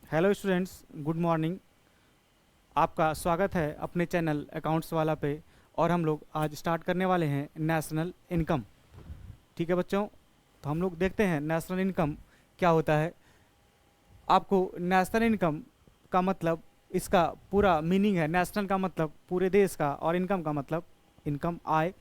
Hello students, good morning. आपका स्वागत है अपने चैनल अकाउंट्स वाला पे। और हम लोग आज स्टार्ट करने वाले हैं नेशनल इनकम। ठीक है बच्चों, तो हम लोग देखते हैं नेशनल इनकम क्या होता है। आपको नेशनल इनकम का मतलब, इसका पूरा मीनिंग है। नेशनल का मतलब पूरे देश का, और इनकम का मतलब इनकम, आय।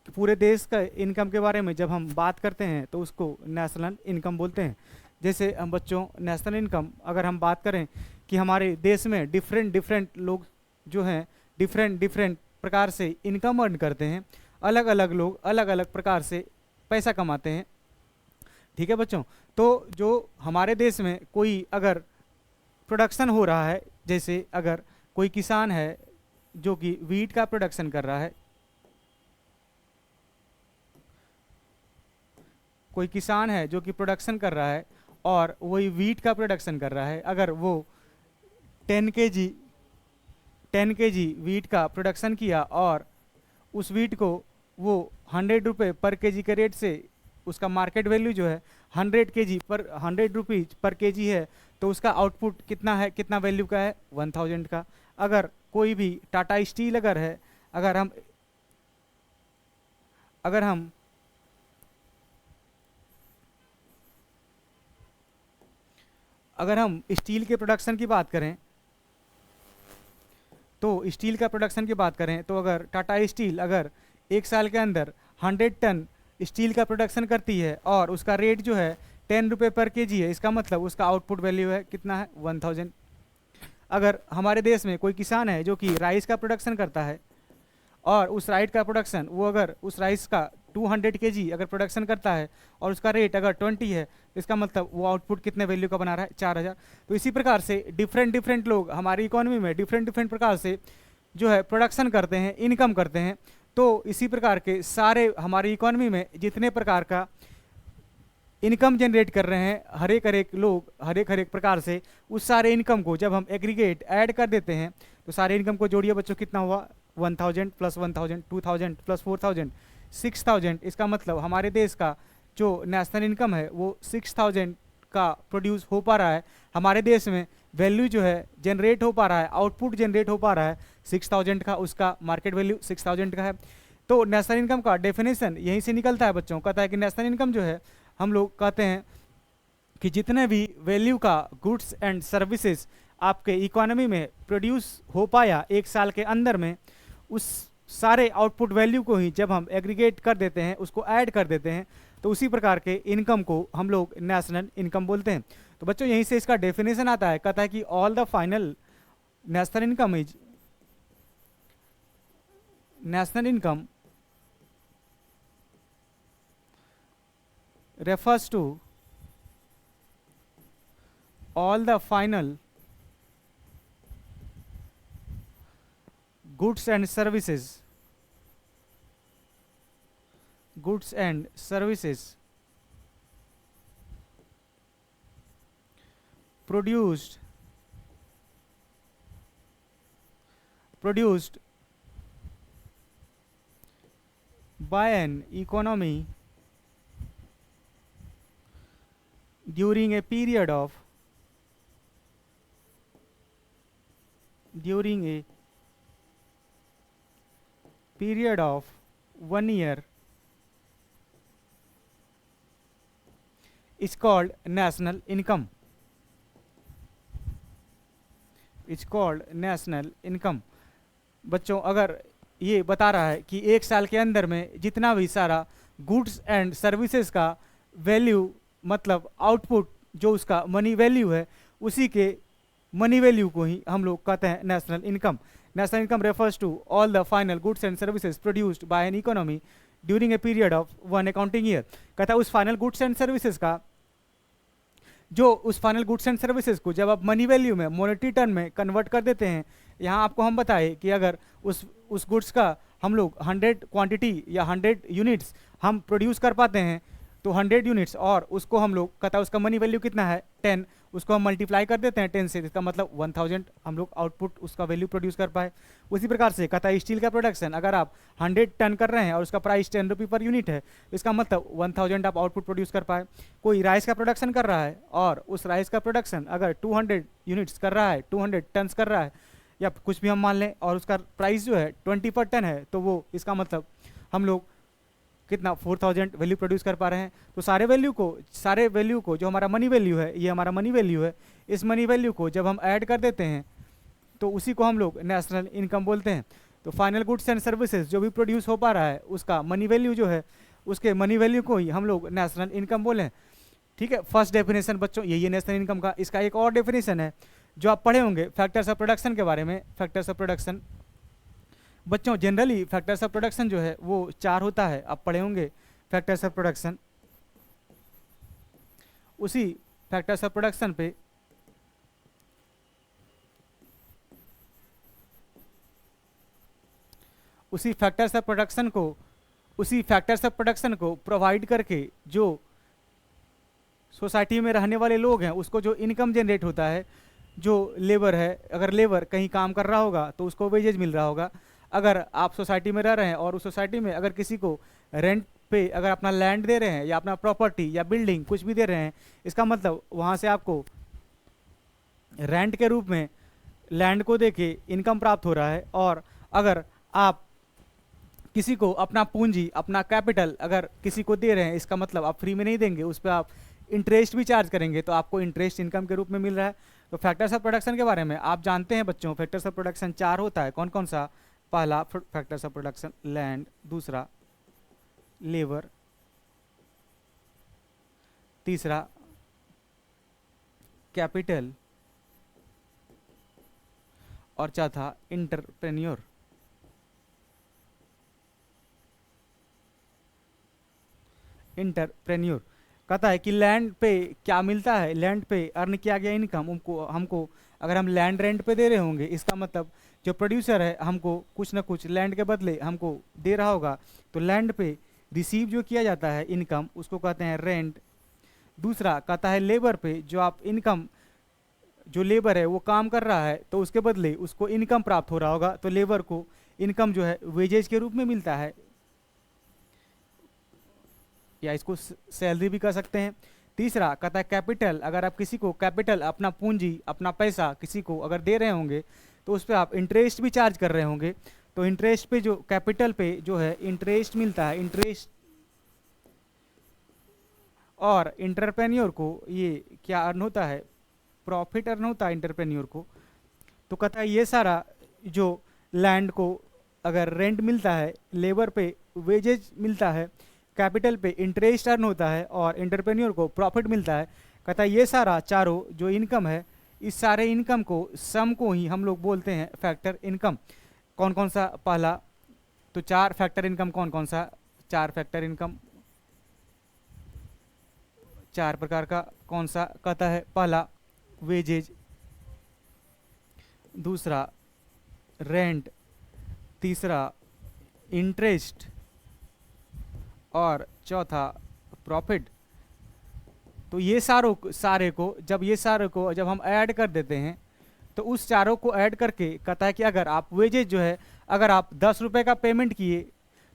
तो पूरे देश का इनकम के बारे में जब हम बात करते हैं तो उसको नेशनल इनकम बोलते हैं। जैसे हम बच्चों, नेशनल इनकम अगर हम बात करें कि हमारे देश में डिफरेंट डिफरेंट लोग जो हैं डिफरेंट डिफरेंट प्रकार से इनकम अर्न करते हैं। अलग अलग लोग अलग अलग प्रकार से पैसा कमाते हैं। ठीक है बच्चों, तो जो हमारे देश में कोई अगर प्रोडक्शन हो रहा है, जैसे अगर कोई किसान है जो कि वीट का प्रोडक्शन कर रहा है, कोई किसान है जो कि प्रोडक्शन कर रहा है और वही वीट का प्रोडक्शन कर रहा है। अगर वो 10 kg 10 kg वीट का प्रोडक्शन किया और उस वीट को वो 100 रुपये पर केजी के रेट से, उसका मार्केट वैल्यू जो है 100 kg पर 100 रुपीज पर केजी है, तो उसका आउटपुट कितना है, कितना वैल्यू का है, 1000 का। अगर कोई भी टाटा स्टील अगर है, अगर हम अगर हम अगर हम स्टील के प्रोडक्शन की बात करें, तो स्टील का प्रोडक्शन की बात करें तो अगर टाटा स्टील अगर एक साल के अंदर 100 टन स्टील का प्रोडक्शन करती है और उसका रेट जो है 10 रुपये पर केजी है, इसका मतलब उसका आउटपुट वैल्यू है कितना है, 1000। अगर हमारे देश में कोई किसान है जो कि राइस का प्रोडक्शन करता है और उस राइस का प्रोडक्शन, वो अगर उस राइस का 200 kg अगर प्रोडक्शन करता है और उसका रेट अगर 20 है, तो इसका मतलब वो आउटपुट कितने वैल्यू का बना रहा है, 4000। तो इसी प्रकार से डिफरेंट डिफरेंट लोग हमारी इकोनॉमी में डिफरेंट डिफरेंट प्रकार से जो है प्रोडक्शन करते हैं, इनकम करते हैं। तो इसी प्रकार के सारे हमारी इकोनॉमी में जितने प्रकार का इनकम जनरेट कर रहे हैं हर एक लोग हर एक प्रकार से, उस सारे इनकम को जब हम एग्रीगेट ऐड कर देते हैं तो सारे इनकम को जोड़िए बच्चों, कितना हुआ, 1000 प्लस 1000, 2000 प्लस 4000, 6000। इसका मतलब हमारे देश का जो नेशनल इनकम है वो 6000 का प्रोड्यूस हो पा रहा है। हमारे देश में वैल्यू जो है जनरेट हो पा रहा है, आउटपुट जनरेट हो पा रहा है 6000 का, उसका मार्केट वैल्यू 6000 का है। तो नेशनल इनकम का डेफिनेशन यहीं से निकलता है बच्चों। कहता है कि नेशनल इनकम जो है, हम लोग कहते हैं कि जितने भी वैल्यू का गुड्स एंड सर्विसेज आपके इकोनॉमी में प्रोड्यूस हो पाया एक साल के अंदर में, उस सारे आउटपुट वैल्यू को ही जब हम एग्रीगेट कर देते हैं, उसको ऐड कर देते हैं, तो उसी प्रकार के इनकम को हम लोग नेशनल इनकम बोलते हैं। तो बच्चों यहीं से इसका डेफिनेशन आता है। कहता है कि all the final national income is national income refers to all the final goods and services produced by an economy during a period of 1 year is called national income. बच्चों अगर ये बता रहा है कि एक साल के अंदर में जितना भी सारा गुड्स एंड सर्विसेज का वैल्यू, मतलब आउटपुट जो उसका मनी वैल्यू है, उसी के मनी वैल्यू को ही हम लोग कहते हैं national income. National income refers to all the final goods and services produced by an economy during a period of 1 accounting year. कहता है उस फाइनल गुड्स एंड सर्विसेज का, जो उस फाइनल गुड्स एंड सर्विसेज को जब आप मनी वैल्यू में, मॉनेटरी टर्म में कन्वर्ट कर देते हैं। यहाँ आपको हम बताए कि अगर उस गुड्स का हम लोग 100 क्वांटिटी या 100 यूनिट्स हम प्रोड्यूस कर पाते हैं, तो 100 यूनिट्स, और उसको हम लोग कहता है उसका मनी वैल्यू कितना है, 10, उसको हम मल्टीप्लाई कर देते हैं 10 से, इसका मतलब 1000 हम लोग आउटपुट उसका वैल्यू प्रोड्यूस कर पाए। उसी प्रकार से कहता है स्टील का प्रोडक्शन अगर आप 100 टन कर रहे हैं और उसका प्राइस 10 रुपये पर यूनिट है, इसका मतलब 1000 आप आउटपुट प्रोड्यूस कर पाए। कोई राइस का प्रोडक्शन कर रहा है और उस राइस का प्रोडक्शन अगर 200 यूनिट्स कर रहा है, 200 टन्स कर रहा है या कुछ भी हम मान लें, और उसका प्राइस जो है 20 पर टन है, तो वो इसका मतलब हम लोग कितना 4000 वैल्यू प्रोड्यूस कर पा रहे हैं। तो सारे वैल्यू को जो हमारा मनी वैल्यू है, ये हमारा मनी वैल्यू है, इस मनी वैल्यू को जब हम ऐड कर देते हैं तो उसी को हम लोग नेशनल इनकम बोलते हैं। तो फाइनल गुड्स एंड सर्विसेज जो भी प्रोड्यूस हो पा रहा है उसका मनी वैल्यू जो है, उसके मनी वैल्यू को ही हम लोग नेशनल इनकम बोलें। ठीक है, फर्स्ट डेफिनेशन बच्चों यही है नेशनल इनकम का। इसका एक और डेफिनेशन है जो आप पढ़े होंगे फैक्टर्स ऑफ प्रोडक्शन के बारे में। फैक्टर्स ऑफ प्रोडक्शन बच्चों जनरली फैक्टर्स ऑफ प्रोडक्शन जो है वो 4 होता है, आप पढ़े होंगे फैक्टर्स ऑफ प्रोडक्शन। उसी फैक्टर्स ऑफ प्रोडक्शन पे उसी फैक्टर्स ऑफ प्रोडक्शन को प्रोवाइड करके जो सोसाइटी में रहने वाले लोग हैं उसको जो इनकम जनरेट होता है, जो लेबर है, अगर लेबर कहीं काम कर रहा होगा तो उसको वेजेज मिल रहा होगा। अगर आप सोसाइटी में रह रहे हैं और उस सोसाइटी में अगर किसी को रेंट पे अगर अपना लैंड दे रहे हैं या अपना प्रॉपर्टी या बिल्डिंग कुछ भी दे रहे हैं, इसका मतलब वहाँ से आपको रेंट के रूप में लैंड को देके इनकम प्राप्त हो रहा है। और अगर आप किसी को अपना पूंजी, अपना कैपिटल अगर किसी को दे रहे हैं, इसका मतलब आप फ्री में नहीं देंगे, उस पर आप इंटरेस्ट भी चार्ज करेंगे, तो आपको इंटरेस्ट इनकम के रूप में मिल रहा है। तो फैक्टर्स ऑफ प्रोडक्शन के बारे में आप जानते हैं बच्चों, फैक्टर्स ऑफ प्रोडक्शन 4 होता है। कौन कौन सा? पहला फैक्टर्स ऑफ प्रोडक्शन लैंड, दूसरा लेबर, तीसरा कैपिटल और चौथा इंटरप्रेन्योर। कहता है कि लैंड पे क्या मिलता है, लैंड पे अर्न किया गया इनकम हमको अगर हम लैंड रेंट पे दे रहे होंगे, इसका मतलब जो प्रोड्यूसर है हमको कुछ ना कुछ लैंड के बदले हमको दे रहा होगा। तो लैंड पे रिसीव जो किया जाता है इनकम उसको कहते हैं रेंट। दूसरा कहता है लेबर पे जो आप इनकम, जो लेबर है वो काम कर रहा है तो उसके बदले उसको इनकम प्राप्त हो रहा होगा, तो लेबर को इनकम जो है वेजेज के रूप में मिलता है, या इसको सैलरी भी कह सकते हैं। तीसरा कहता है कैपिटल, अगर आप किसी को कैपिटल, अपना पूंजी, अपना पैसा किसी को अगर दे रहे होंगे तो उस पर आप इंटरेस्ट भी चार्ज कर रहे होंगे, तो इंटरेस्ट पे जो कैपिटल पे जो है इंटरेस्ट मिलता है, इंटरेस्ट। और इंटरप्रेन्योर को ये क्या अर्न होता है, प्रॉफिट अर्न होता है इंटरप्रेन्योर को। तो कहता है ये सारा जो लैंड को अगर रेंट मिलता है, लेबर पे वेजेज मिलता है, कैपिटल पे इंटरेस्ट अर्न होता है और इंटरप्रेन्योर को प्रॉफिट मिलता है। कहता है ये सारा चारों जो इनकम है, इस सारे इनकम को सम को ही हम लोग बोलते हैं फैक्टर इनकम। कौन कौन सा? पहला तो 4 फैक्टर इनकम। कौन कौन सा? 4 फैक्टर इनकम, 4 प्रकार का। कौन सा? कहता है पहला वेजेज, दूसरा रेंट, तीसरा इंटरेस्ट और चौथा प्रॉफिट। तो ये सारे को जब हम ऐड कर देते हैं तो उस चारों को ऐड करके कहता है कि अगर आप वेजेज जो है, अगर आप 10 रुपये का पेमेंट किए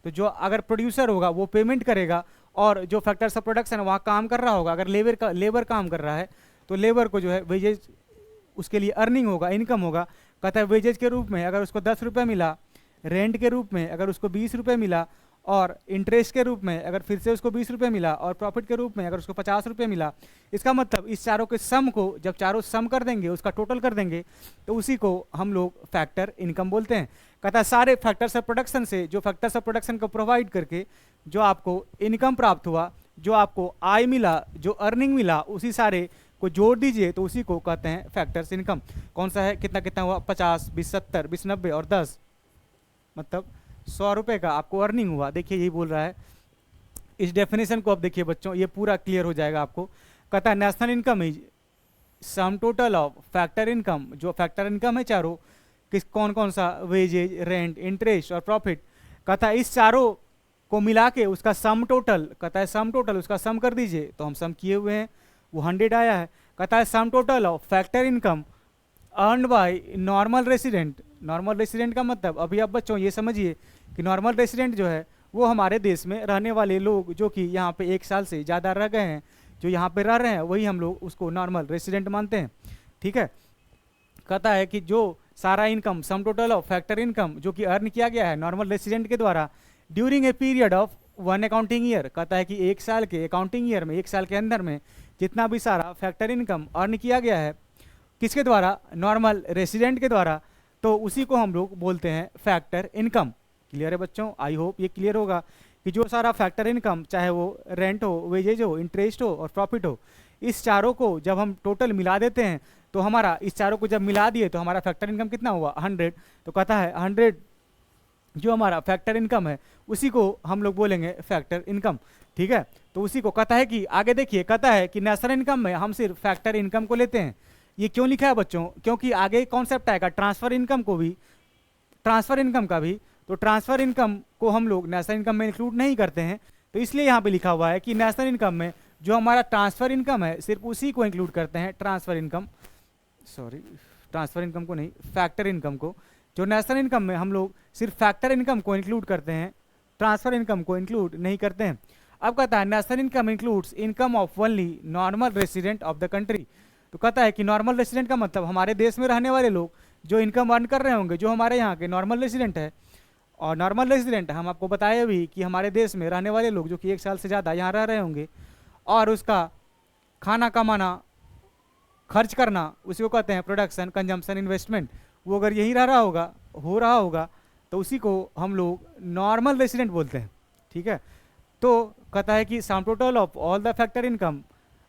तो जो अगर प्रोड्यूसर होगा वो पेमेंट करेगा, और जो फैक्टर्स ऑफ प्रोडक्शन वहाँ काम कर रहा होगा, अगर लेबर काम कर रहा है तो लेबर को जो है वेजेज उसके लिए अर्निंग होगा, इनकम होगा। कहता है वेजेज के रूप में अगर उसको 10 रुपये मिला, रेंट के रूप में अगर उसको 20 रुपये मिला, और इंटरेस्ट के रूप में अगर फिर से उसको 20 रुपये मिला, और प्रॉफिट के रूप में अगर उसको 50 रुपये मिला, इसका मतलब इस चारों के सम को जब चारों सम कर देंगे, उसका टोटल कर देंगे, तो उसी को हम लोग फैक्टर इनकम बोलते हैं। कहता है सारे फैक्टर्स ऑफ प्रोडक्शन से, जो फैक्टर्स ऑफ प्रोडक्शन को प्रोवाइड करके जो आपको इनकम प्राप्त हुआ, जो आपको आय मिला, जो अर्निंग मिला, उसी सारे को जोड़ दीजिए तो उसी को कहते हैं फैक्टर्स इनकम। कौन सा है? कितना कितना हुआ? 50, 20, 70, 20, 90 और 10, मतलब 100 रुपये का आपको अर्निंग हुआ। देखिए यही बोल रहा है। इस डेफिनेशन को अब देखिए बच्चों, ये पूरा क्लियर हो जाएगा आपको। कहता है national income is sum total of factor income, जो फैक्टर इनकम है चारों, किस कौन कौन सा? वेजेज, रेंट, इंटरेस्ट और प्रॉफिट। कहता है इस चारों को मिला के उसका सम टोटल, कहता है सम टोटल उसका सम कर दीजिए, तो हम सम किए हुए हैं, वो 100 आया है। कहता है sum total of factor income earn by normal resident. Normal resident का मतलब अभी आप बच्चों ये समझिए कि नॉर्मल रेसिडेंट जो है वो हमारे देश में रहने वाले लोग जो कि यहाँ पे 1 साल से ज़्यादा रह गए हैं, जो यहाँ पे रह रहे हैं, वही हम लोग उसको नॉर्मल रेसिडेंट मानते हैं। ठीक है, कहता है कि जो सारा income sum total of factor income जो कि अर्न किया गया है नॉर्मल रेसिडेंट के द्वारा during a period of 1 accounting year, कहता है कि 1 साल के अकाउंटिंग ईयर में, 1 साल के अंदर में जितना भी सारा फैक्टर इनकम अर्न किया गया है किसके द्वारा, नॉर्मल रेसिडेंट के द्वारा, तो उसी को हम लोग बोलते हैं फैक्टर इनकम। क्लियर है बच्चों? आई होप ये क्लियर होगा कि जो सारा फैक्टर इनकम, चाहे वो रेंट हो, वेजेज हो, इंटरेस्ट हो और प्रॉफिट हो, इस चारों को जब हम टोटल मिला देते हैं तो हमारा, इस चारों को जब मिला दिए तो हमारा फैक्टर इनकम कितना हुआ, 100। तो कहता है 100 जो हमारा फैक्टर इनकम है उसी को हम लोग बोलेंगे फैक्टर इनकम। ठीक है, तो उसी को कहता है कि आगे देखिए, कहता है कि नेशनल इनकम में हम सिर्फ फैक्टर इनकम को लेते हैं। ये क्यों लिखा है बच्चों? क्योंकि आगे कॉन्सेप्ट आएगा ट्रांसफर इनकम को भी, ट्रांसफर इनकम का भी, तो ट्रांसफर इनकम को हम लोग नेशनल इनकम में इंक्लूड नहीं करते हैं। तो इसलिए यहाँ पे लिखा हुआ है कि नेशनल इनकम में जो हमारा ट्रांसफर इनकम है सिर्फ उसी को इंक्लूड करते हैं, transfer income, sorry transfer income को नहीं, फैक्टर इनकम को। जो नेशनल इनकम में हम लोग सिर्फ फैक्टर इनकम को इंक्लूड करते हैं, ट्रांसफर इनकम को इंक्लूड नहीं करते हैं। अब कहता है national income includes income of only normal resident of the country. तो कहता है कि नॉर्मल रेसिडेंट का मतलब हमारे देश में रहने वाले लोग जो इनकम अर्न कर रहे होंगे, जो हमारे यहाँ के नॉर्मल रेसिडेंट है। और नॉर्मल रेसिडेंट हम आपको बताए भी कि हमारे देश में रहने वाले लोग जो कि 1 साल से ज़्यादा यहाँ रह रहे होंगे और उसका खाना कमाना, खर्च करना, उसी को कहते हैं प्रोडक्शन, कंजम्पशन, इन्वेस्टमेंट, वो अगर यहीं रह रहा होगा, हो रहा होगा, तो उसी को हम लोग नॉर्मल रेसिडेंट बोलते हैं। ठीक है, तो कहता है कि sum total of all the factor income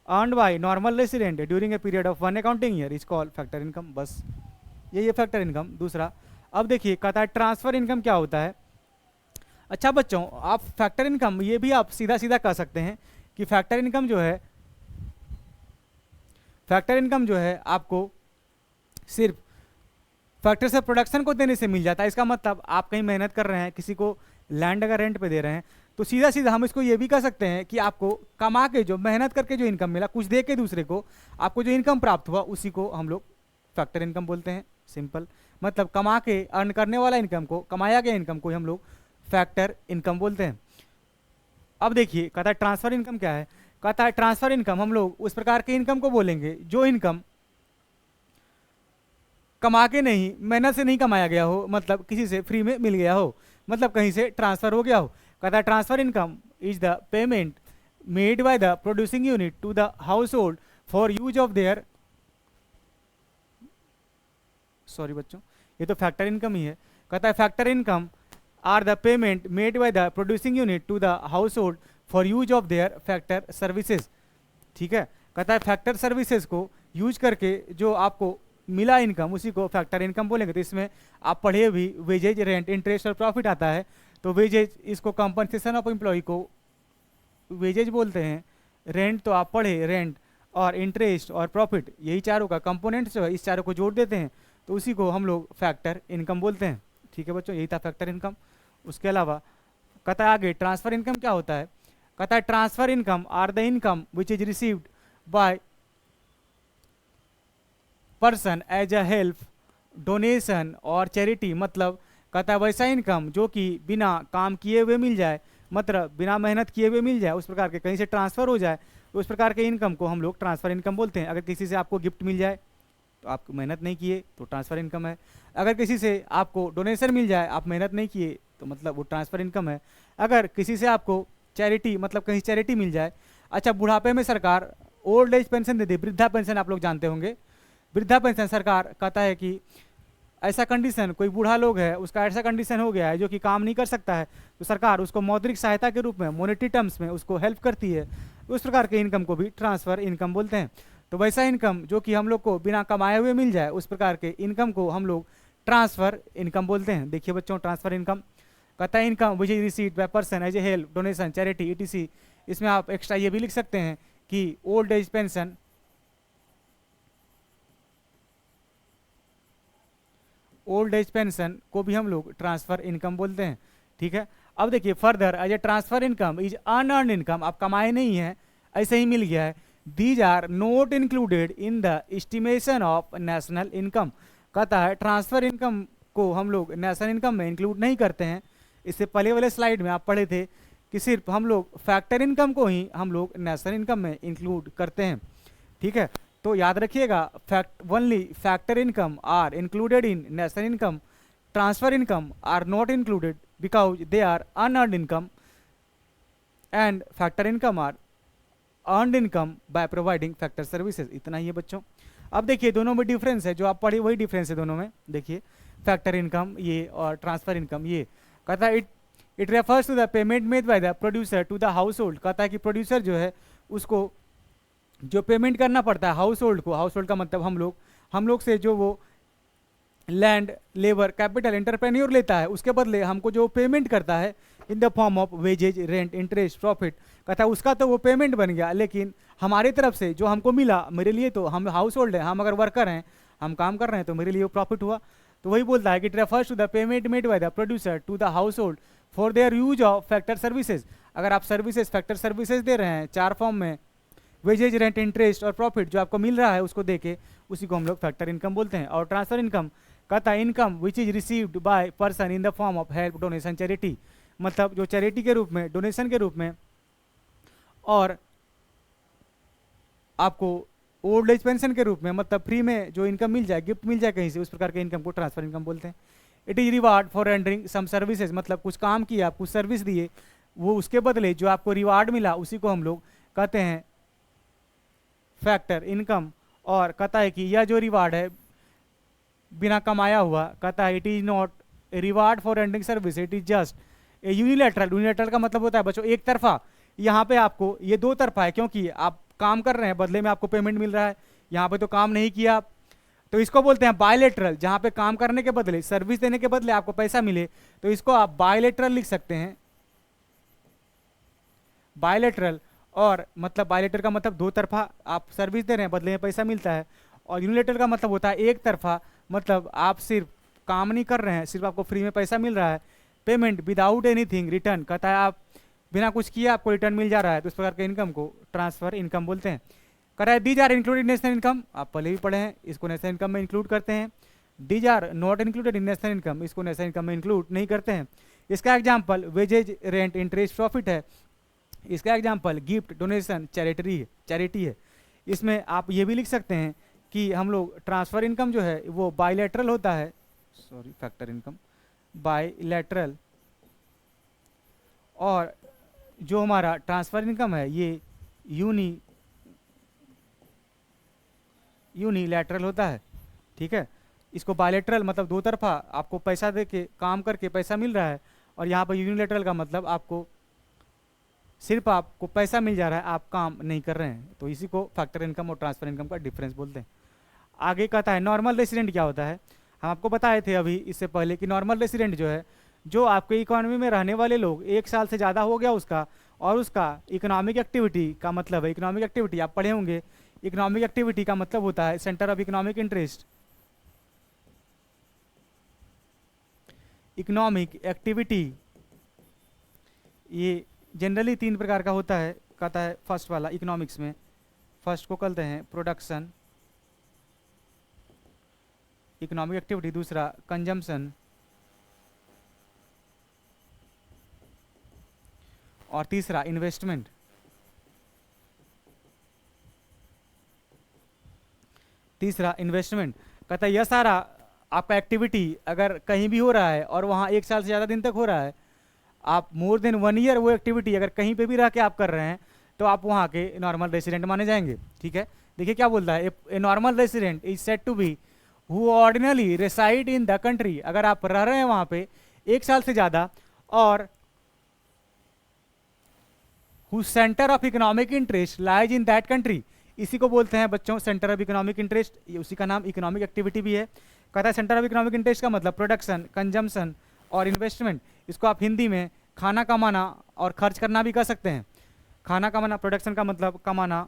earned by normal resident during a period of 1 accounting year is called factor income. बस ये फैक्टर इनकम। दूसरा, अब देखिए कहता है ट्रांसफर इनकम क्या होता है। अच्छा बच्चों, आप फैक्टर इनकम ये भी आप सीधा सीधा कह सकते हैं कि फैक्टर इनकम जो है, फैक्टर इनकम जो है आपको सिर्फ फैक्टर से प्रोडक्शन को देने से मिल जाता है। इसका मतलब आप कहीं मेहनत कर रहे हैं, किसी को लैंड अगर रेंट पे दे रहे हैं, तो सीधा सीधा हम इसको ये भी कह सकते हैं कि आपको कमा के, जो मेहनत करके जो इनकम मिला, कुछ दे के दूसरे को आपको जो इनकम प्राप्त हुआ, उसी को हम लोग फैक्टर इनकम बोलते हैं। सिंपल मतलब कमा के अर्न करने वाला इनकम को, कमाया गया इनकम को हम लोग फैक्टर इनकम बोलते हैं। अब देखिए कहता है ट्रांसफर इनकम क्या है। कहता है ट्रांसफर इनकम हम लोग उस प्रकार के इनकम को बोलेंगे जो इनकम कमा के नहीं, मेहनत से नहीं कमाया गया हो, मतलब किसी से फ्री में मिल गया हो, मतलब कहीं से ट्रांसफर हो गया हो। कहता है transfer income is the payment made by the producing unit to the household for use of their, sorry बच्चों ये तो फैक्टर इनकम ही है। कहता है factor income are the payment made by the producing unit to the household for use of their factor services. ठीक है, कहता है फैक्टर सर्विसेज को यूज करके जो आपको मिला इनकम, उसी को फैक्टर इनकम बोलेंगे। तो इसमें आप पढ़े भी वेजेज, रेंट, इंटरेस्ट और प्रॉफिट आता है। तो वेजेज, इसको कंपनसेशन ऑफ एम्प्लॉय को वेजेज बोलते हैं। रेंट तो आप पढ़े, रेंट और इंटरेस्ट और प्रॉफिट, यही चारों का कंपोनेंट्स जो है, इस चारों को जोड़ देते हैं, तो उसी को हम लोग फैक्टर इनकम बोलते हैं। ठीक है बच्चों, यही था फैक्टर इनकम। उसके अलावा कहता है आगे ट्रांसफर इनकम क्या होता है। कहता है transfer income are the income which is received by person as a help, donation और चैरिटी। मतलब कहता है वैसा इनकम जो कि बिना काम किए हुए मिल जाए, मतलब बिना मेहनत किए हुए मिल जाए, उस प्रकार के कहीं से ट्रांसफ़र हो जाए, तो उस प्रकार के इनकम को हम लोग ट्रांसफ़र इनकम बोलते हैं। अगर किसी से आपको गिफ्ट मिल जाए तो आप मेहनत नहीं किए तो ट्रांसफ़र इनकम है। अगर किसी से आपको डोनेशन मिल जाए, आप मेहनत नहीं किए, तो मतलब वो ट्रांसफ़र इनकम है। अगर किसी से आपको चैरिटी, मतलब कहीं चैरिटी मिल जाए। अच्छा, बुढ़ापे में सरकार ओल्ड एज पेंशन देती है, वृद्धा पेंशन आप लोग जानते होंगे। वृद्धा पेंशन सरकार कहता है कि ऐसा कंडीशन, कोई बूढ़ा लोग है, उसका ऐसा कंडीशन हो गया है जो कि काम नहीं कर सकता है, तो सरकार उसको मौद्रिक सहायता के रूप में, मॉनेटरी टर्म्स में उसको हेल्प करती है। उस प्रकार के इनकम को भी ट्रांसफ़र इनकम बोलते हैं। तो वैसा इनकम जो कि हम लोग को बिना कमाए हुए मिल जाए, उस प्रकार के इनकम को हम लोग ट्रांसफ़र इनकम बोलते हैं। देखिए बच्चों, ट्रांसफ़र इनकम कहता है income which is received by person as a help, donation, charity, E T C. इसमें आप एक्स्ट्रा ये भी लिख सकते हैं कि old age pension, old age pension को भी हम लोग ट्रांसफ़र इनकम बोलते हैं। ठीक है, अब देखिए further as a transfer income is unearned income, आप कमाए नहीं हैं, ऐसे ही मिल गया है। These are not included in the estimation of national income. कहता है ट्रांसफर इनकम को हम लोग नेशनल इनकम में इंक्लूड नहीं करते हैं। इससे पहले वाले स्लाइड में आप पढ़े थे कि सिर्फ हम लोग फैक्टर इनकम को ही हम लोग नेशनल इनकम में इंक्लूड करते हैं। ठीक है, तो याद रखिएगा, only factor income are included in national income, transfer income are not included because they are unearned income, and factor income are earned income by providing factor services. इतना ही है बच्चों। अब देखिए दोनों में डिफरेंस है, जो आप पढ़े वही डिफरेंस है दोनों में। देखिए फैक्टर इनकम ये और ट्रांसफर इनकम ये। कहता है it refers to the payment made by the producer to the household. कहता है कि प्रोड्यूसर जो है उसको जो पेमेंट करना पड़ता है हाउस होल्ड को, हाउस होल्ड का मतलब हम लोग से जो वो लैंड, लेबर, कैपिटल, एंटरप्रेन्योर लेता है, उसके बदले हमको जो पेमेंट करता है in the form of wages, rent, interest, profit. कहता है उसका तो वो पेमेंट बन गया, लेकिन हमारी तरफ से जो हमको मिला, मेरे लिए तो हम हाउस होल्ड है, हम अगर वर्कर हैं, हम काम कर रहे हैं, तो मेरे लिए वो प्रॉफिट हुआ। तो वही बोलता है कि it refers to the payment made by the producer to the household for their use of factor services. अगर आप सर्विसेज, फैक्टर सर्विसेज दे रहे हैं 4 फॉर्म में, वेजेज, रेंट, इंटरेस्ट और प्रॉफिट, जो आपको मिल रहा है उसको देके उसी को हम लोग फैक्टर इनकम बोलते हैं। और ट्रांसफर इनकम कहता है income which is received by person in the form of help, donation, charity. मतलब जो चैरिटी के रूप में, डोनेशन के रूप में, और आपको ओल्ड एज पेंशन के रूप में, मतलब फ्री में जो इनकम मिल जाए, गिफ्ट मिल जाए कहीं से, उस प्रकार के इनकम को ट्रांसफर इनकम बोलते हैं। It is reward for rendering some services, मतलब कुछ काम किया, कुछ सर्विस दिए, वो उसके बदले जो आपको रिवार्ड मिला उसी को हम लोग कहते हैं फैक्टर इनकम। और कहता है कि यह जो रिवार्ड है बिना कमाया हुआ, कहता है it is not a reward for rendering service, it is just a unilateral. Unilateral का मतलब होता है बच्चों एक तरफा। यहाँ पे आपको ये 2 तरफा है, क्योंकि आप काम कर रहे हैं, बदले में आपको पेमेंट मिल रहा है। यहाँ पे तो काम नहीं किया, तो इसको बोलते हैं बायलैटरल, जहाँ पे काम करने के बदले, सर्विस देने के बदले आपको पैसा मिले, तो इसको आप बायलैटरल लिख सकते हैं, बायलैटरल। और मतलब बायलैटरल का मतलब 2 तरफा, आप सर्विस दे रहे हैं, बदले में पैसा मिलता है। और यूनिलैटरल का मतलब होता है एक तरफा, मतलब आप सिर्फ काम नहीं कर रहे हैं, सिर्फ आपको फ्री में पैसा मिल रहा है, पेमेंट विदाउट एनीथिंग रिटर्न। कहता है आप बिना कुछ किए आपको रिटर्न मिल जा रहा है, तो इस प्रकार के इनकम को ट्रांसफर इनकम बोलते हैं। कह रहा है these are included national income, आप पहले भी पढ़े हैं, इसको नेशनल इनकम में इंक्लूड करते हैं। These are not included in national income, इसको नेशनल इनकम में इंक्लूड नहीं करते हैं। इसका example wages, rent, interest, profit है। इसका एग्जाम्पल गिफ्ट, डोनेशन, चैरिटी है। इसमें आप ये भी लिख सकते हैं कि हम लोग ट्रांसफर इनकम जो है वो बायलैटरल होता है, सॉरी फैक्टर इनकम बायलैटरल, और जो हमारा ट्रांसफर इनकम है ये यूनिलैटरल होता है। ठीक है, इसको बायलैटरल मतलब 2 तरफा, आपको पैसा दे के काम करके पैसा मिल रहा है, और यहाँ पर यूनिलैटरल का मतलब आपको सिर्फ आपको पैसा मिल जा रहा है, आप काम नहीं कर रहे हैं। तो इसी को फैक्टर इनकम और ट्रांसफर इनकम का डिफरेंस बोलते हैं। आगे कहता है नॉर्मल रेसिडेंट क्या होता है। हम आपको बताए थे अभी इससे पहले कि नॉर्मल रेसिडेंट जो है, जो आपके इकोनॉमी में रहने वाले लोग 1 साल से ज़्यादा हो गया उसका, और उसका इकोनॉमिक एक्टिविटी का मतलब है, इकोनॉमिक एक्टिविटी आप पढ़े होंगे, इकोनॉमिक एक्टिविटी का मतलब होता है centre of economic interest. Economic activity ये जनरली 3 प्रकार का होता है। कहता है फर्स्ट वाला इकोनॉमिक्स में, फर्स्ट को कहते हैं प्रोडक्शन, इकोनॉमिक एक्टिविटी, दूसरा कंजम्पशन, और तीसरा इन्वेस्टमेंट। तीसरा इन्वेस्टमेंट। कहता है यह सारा आपका एक्टिविटी अगर कहीं भी हो रहा है और वहाँ 1 साल से ज़्यादा दिन तक हो रहा है, आप मोर देन 1 ईयर वो एक्टिविटी अगर कहीं पे भी रह के आप कर रहे हैं, तो आप वहाँ के नॉर्मल रेसिडेंट माने जाएंगे। ठीक है, देखिए क्या बोलता है, a normal resident is said to be who ordinarily reside in the country. अगर आप रह रहे हैं वहाँ पे 1 साल से ज़्यादा, और who centre of economic interest lies in that country, इसी को बोलते हैं बच्चों सेंटर ऑफ इकोनॉमिक इंटरेस्ट। ये उसी का नाम इकोनॉमिक एक्टिविटी भी है। कहता है सेंटर ऑफ इकोनॉमिक इंटरेस्ट का मतलब प्रोडक्शन, कंजम्पशन और इन्वेस्टमेंट। इसको आप हिंदी में खाना कमाना और खर्च करना भी कह सकते हैं। खाना कमाना, प्रोडक्शन का मतलब कमाना,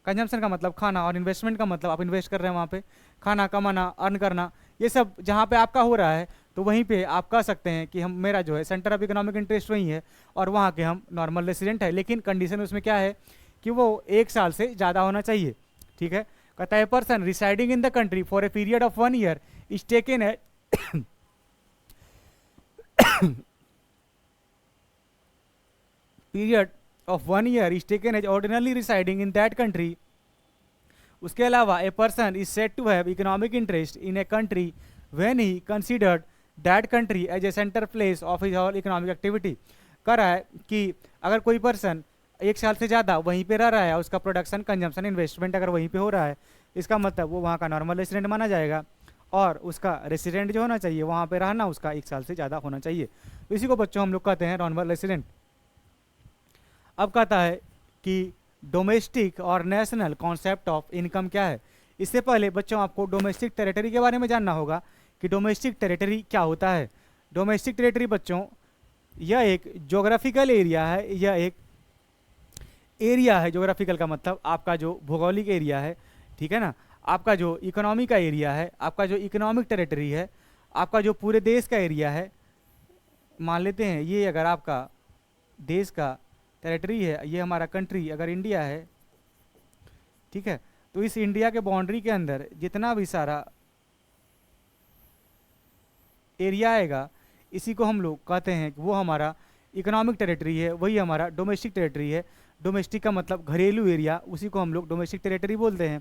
कंजम्पशन का मतलब खाना, और इन्वेस्टमेंट का मतलब आप इन्वेस्ट कर रहे हैं वहाँ पे, खाना कमाना, अर्न करना, ये सब जहाँ पे आपका हो रहा है, तो वहीं पे आप कह सकते हैं कि हम, मेरा जो है सेंटर ऑफ इकोनॉमिक इंटरेस्ट वहीं है, और वहाँ के हम नॉर्मल रेसिडेंट है। लेकिन कंडीशन उसमें क्या है कि वो 1 साल से ज़्यादा होना चाहिए। ठीक है, कहता है person residing in the country for a period of 1 year is taken a period of 1 year is taken as ordinarily residing in that country. उसके अलावा a person is said to have economic interest in a country when he considered that country as a centre place of his all economic activity. कह रहा है कि अगर कोई person 1 साल से ज़्यादा वहीं पे रह रहा है, उसका प्रोडक्शन, कंजम्पशन, इन्वेस्टमेंट अगर वहीं पे हो रहा है, इसका मतलब वो वहाँ का नॉर्मल रेसिडेंट माना जाएगा और उसका रेसिडेंट जो होना चाहिए वहाँ पे रहना उसका 1 साल से ज़्यादा होना चाहिए। तो इसी को बच्चों हम लोग कहते हैं नॉर्मल रेसिडेंट। अब कहता है कि डोमेस्टिक और नेशनल कॉन्सेप्ट ऑफ इनकम क्या है। इससे पहले बच्चों आपको डोमेस्टिक टेरिटरी के बारे में जानना होगा कि डोमेस्टिक टेरिटरी क्या होता है। डोमेस्टिक टेरिटरी बच्चों यह एक ज्योग्राफिकल एरिया है, यह एक एरिया है। ज्योग्राफिकल का मतलब आपका जो भौगोलिक एरिया है, ठीक है ना, आपका जो इकोनॉमी का एरिया है, आपका जो इकोनॉमिक टेरिटरी है, आपका जो पूरे देश का एरिया है। मान लेते हैं ये अगर आपका देश का टेरिटरी है, ये हमारा कंट्री अगर इंडिया है, ठीक है, तो इस इंडिया के बाउंड्री के अंदर जितना भी सारा एरिया आएगा इसी को हम लोग कहते हैं कि वो हमारा इकोनॉमिक टेरिटरी है, वही हमारा डोमेस्टिक टेरिटरी है। डोमेस्टिक का मतलब घरेलू एरिया, उसी को हम लोग डोमेस्टिक टेरिटरी बोलते हैं।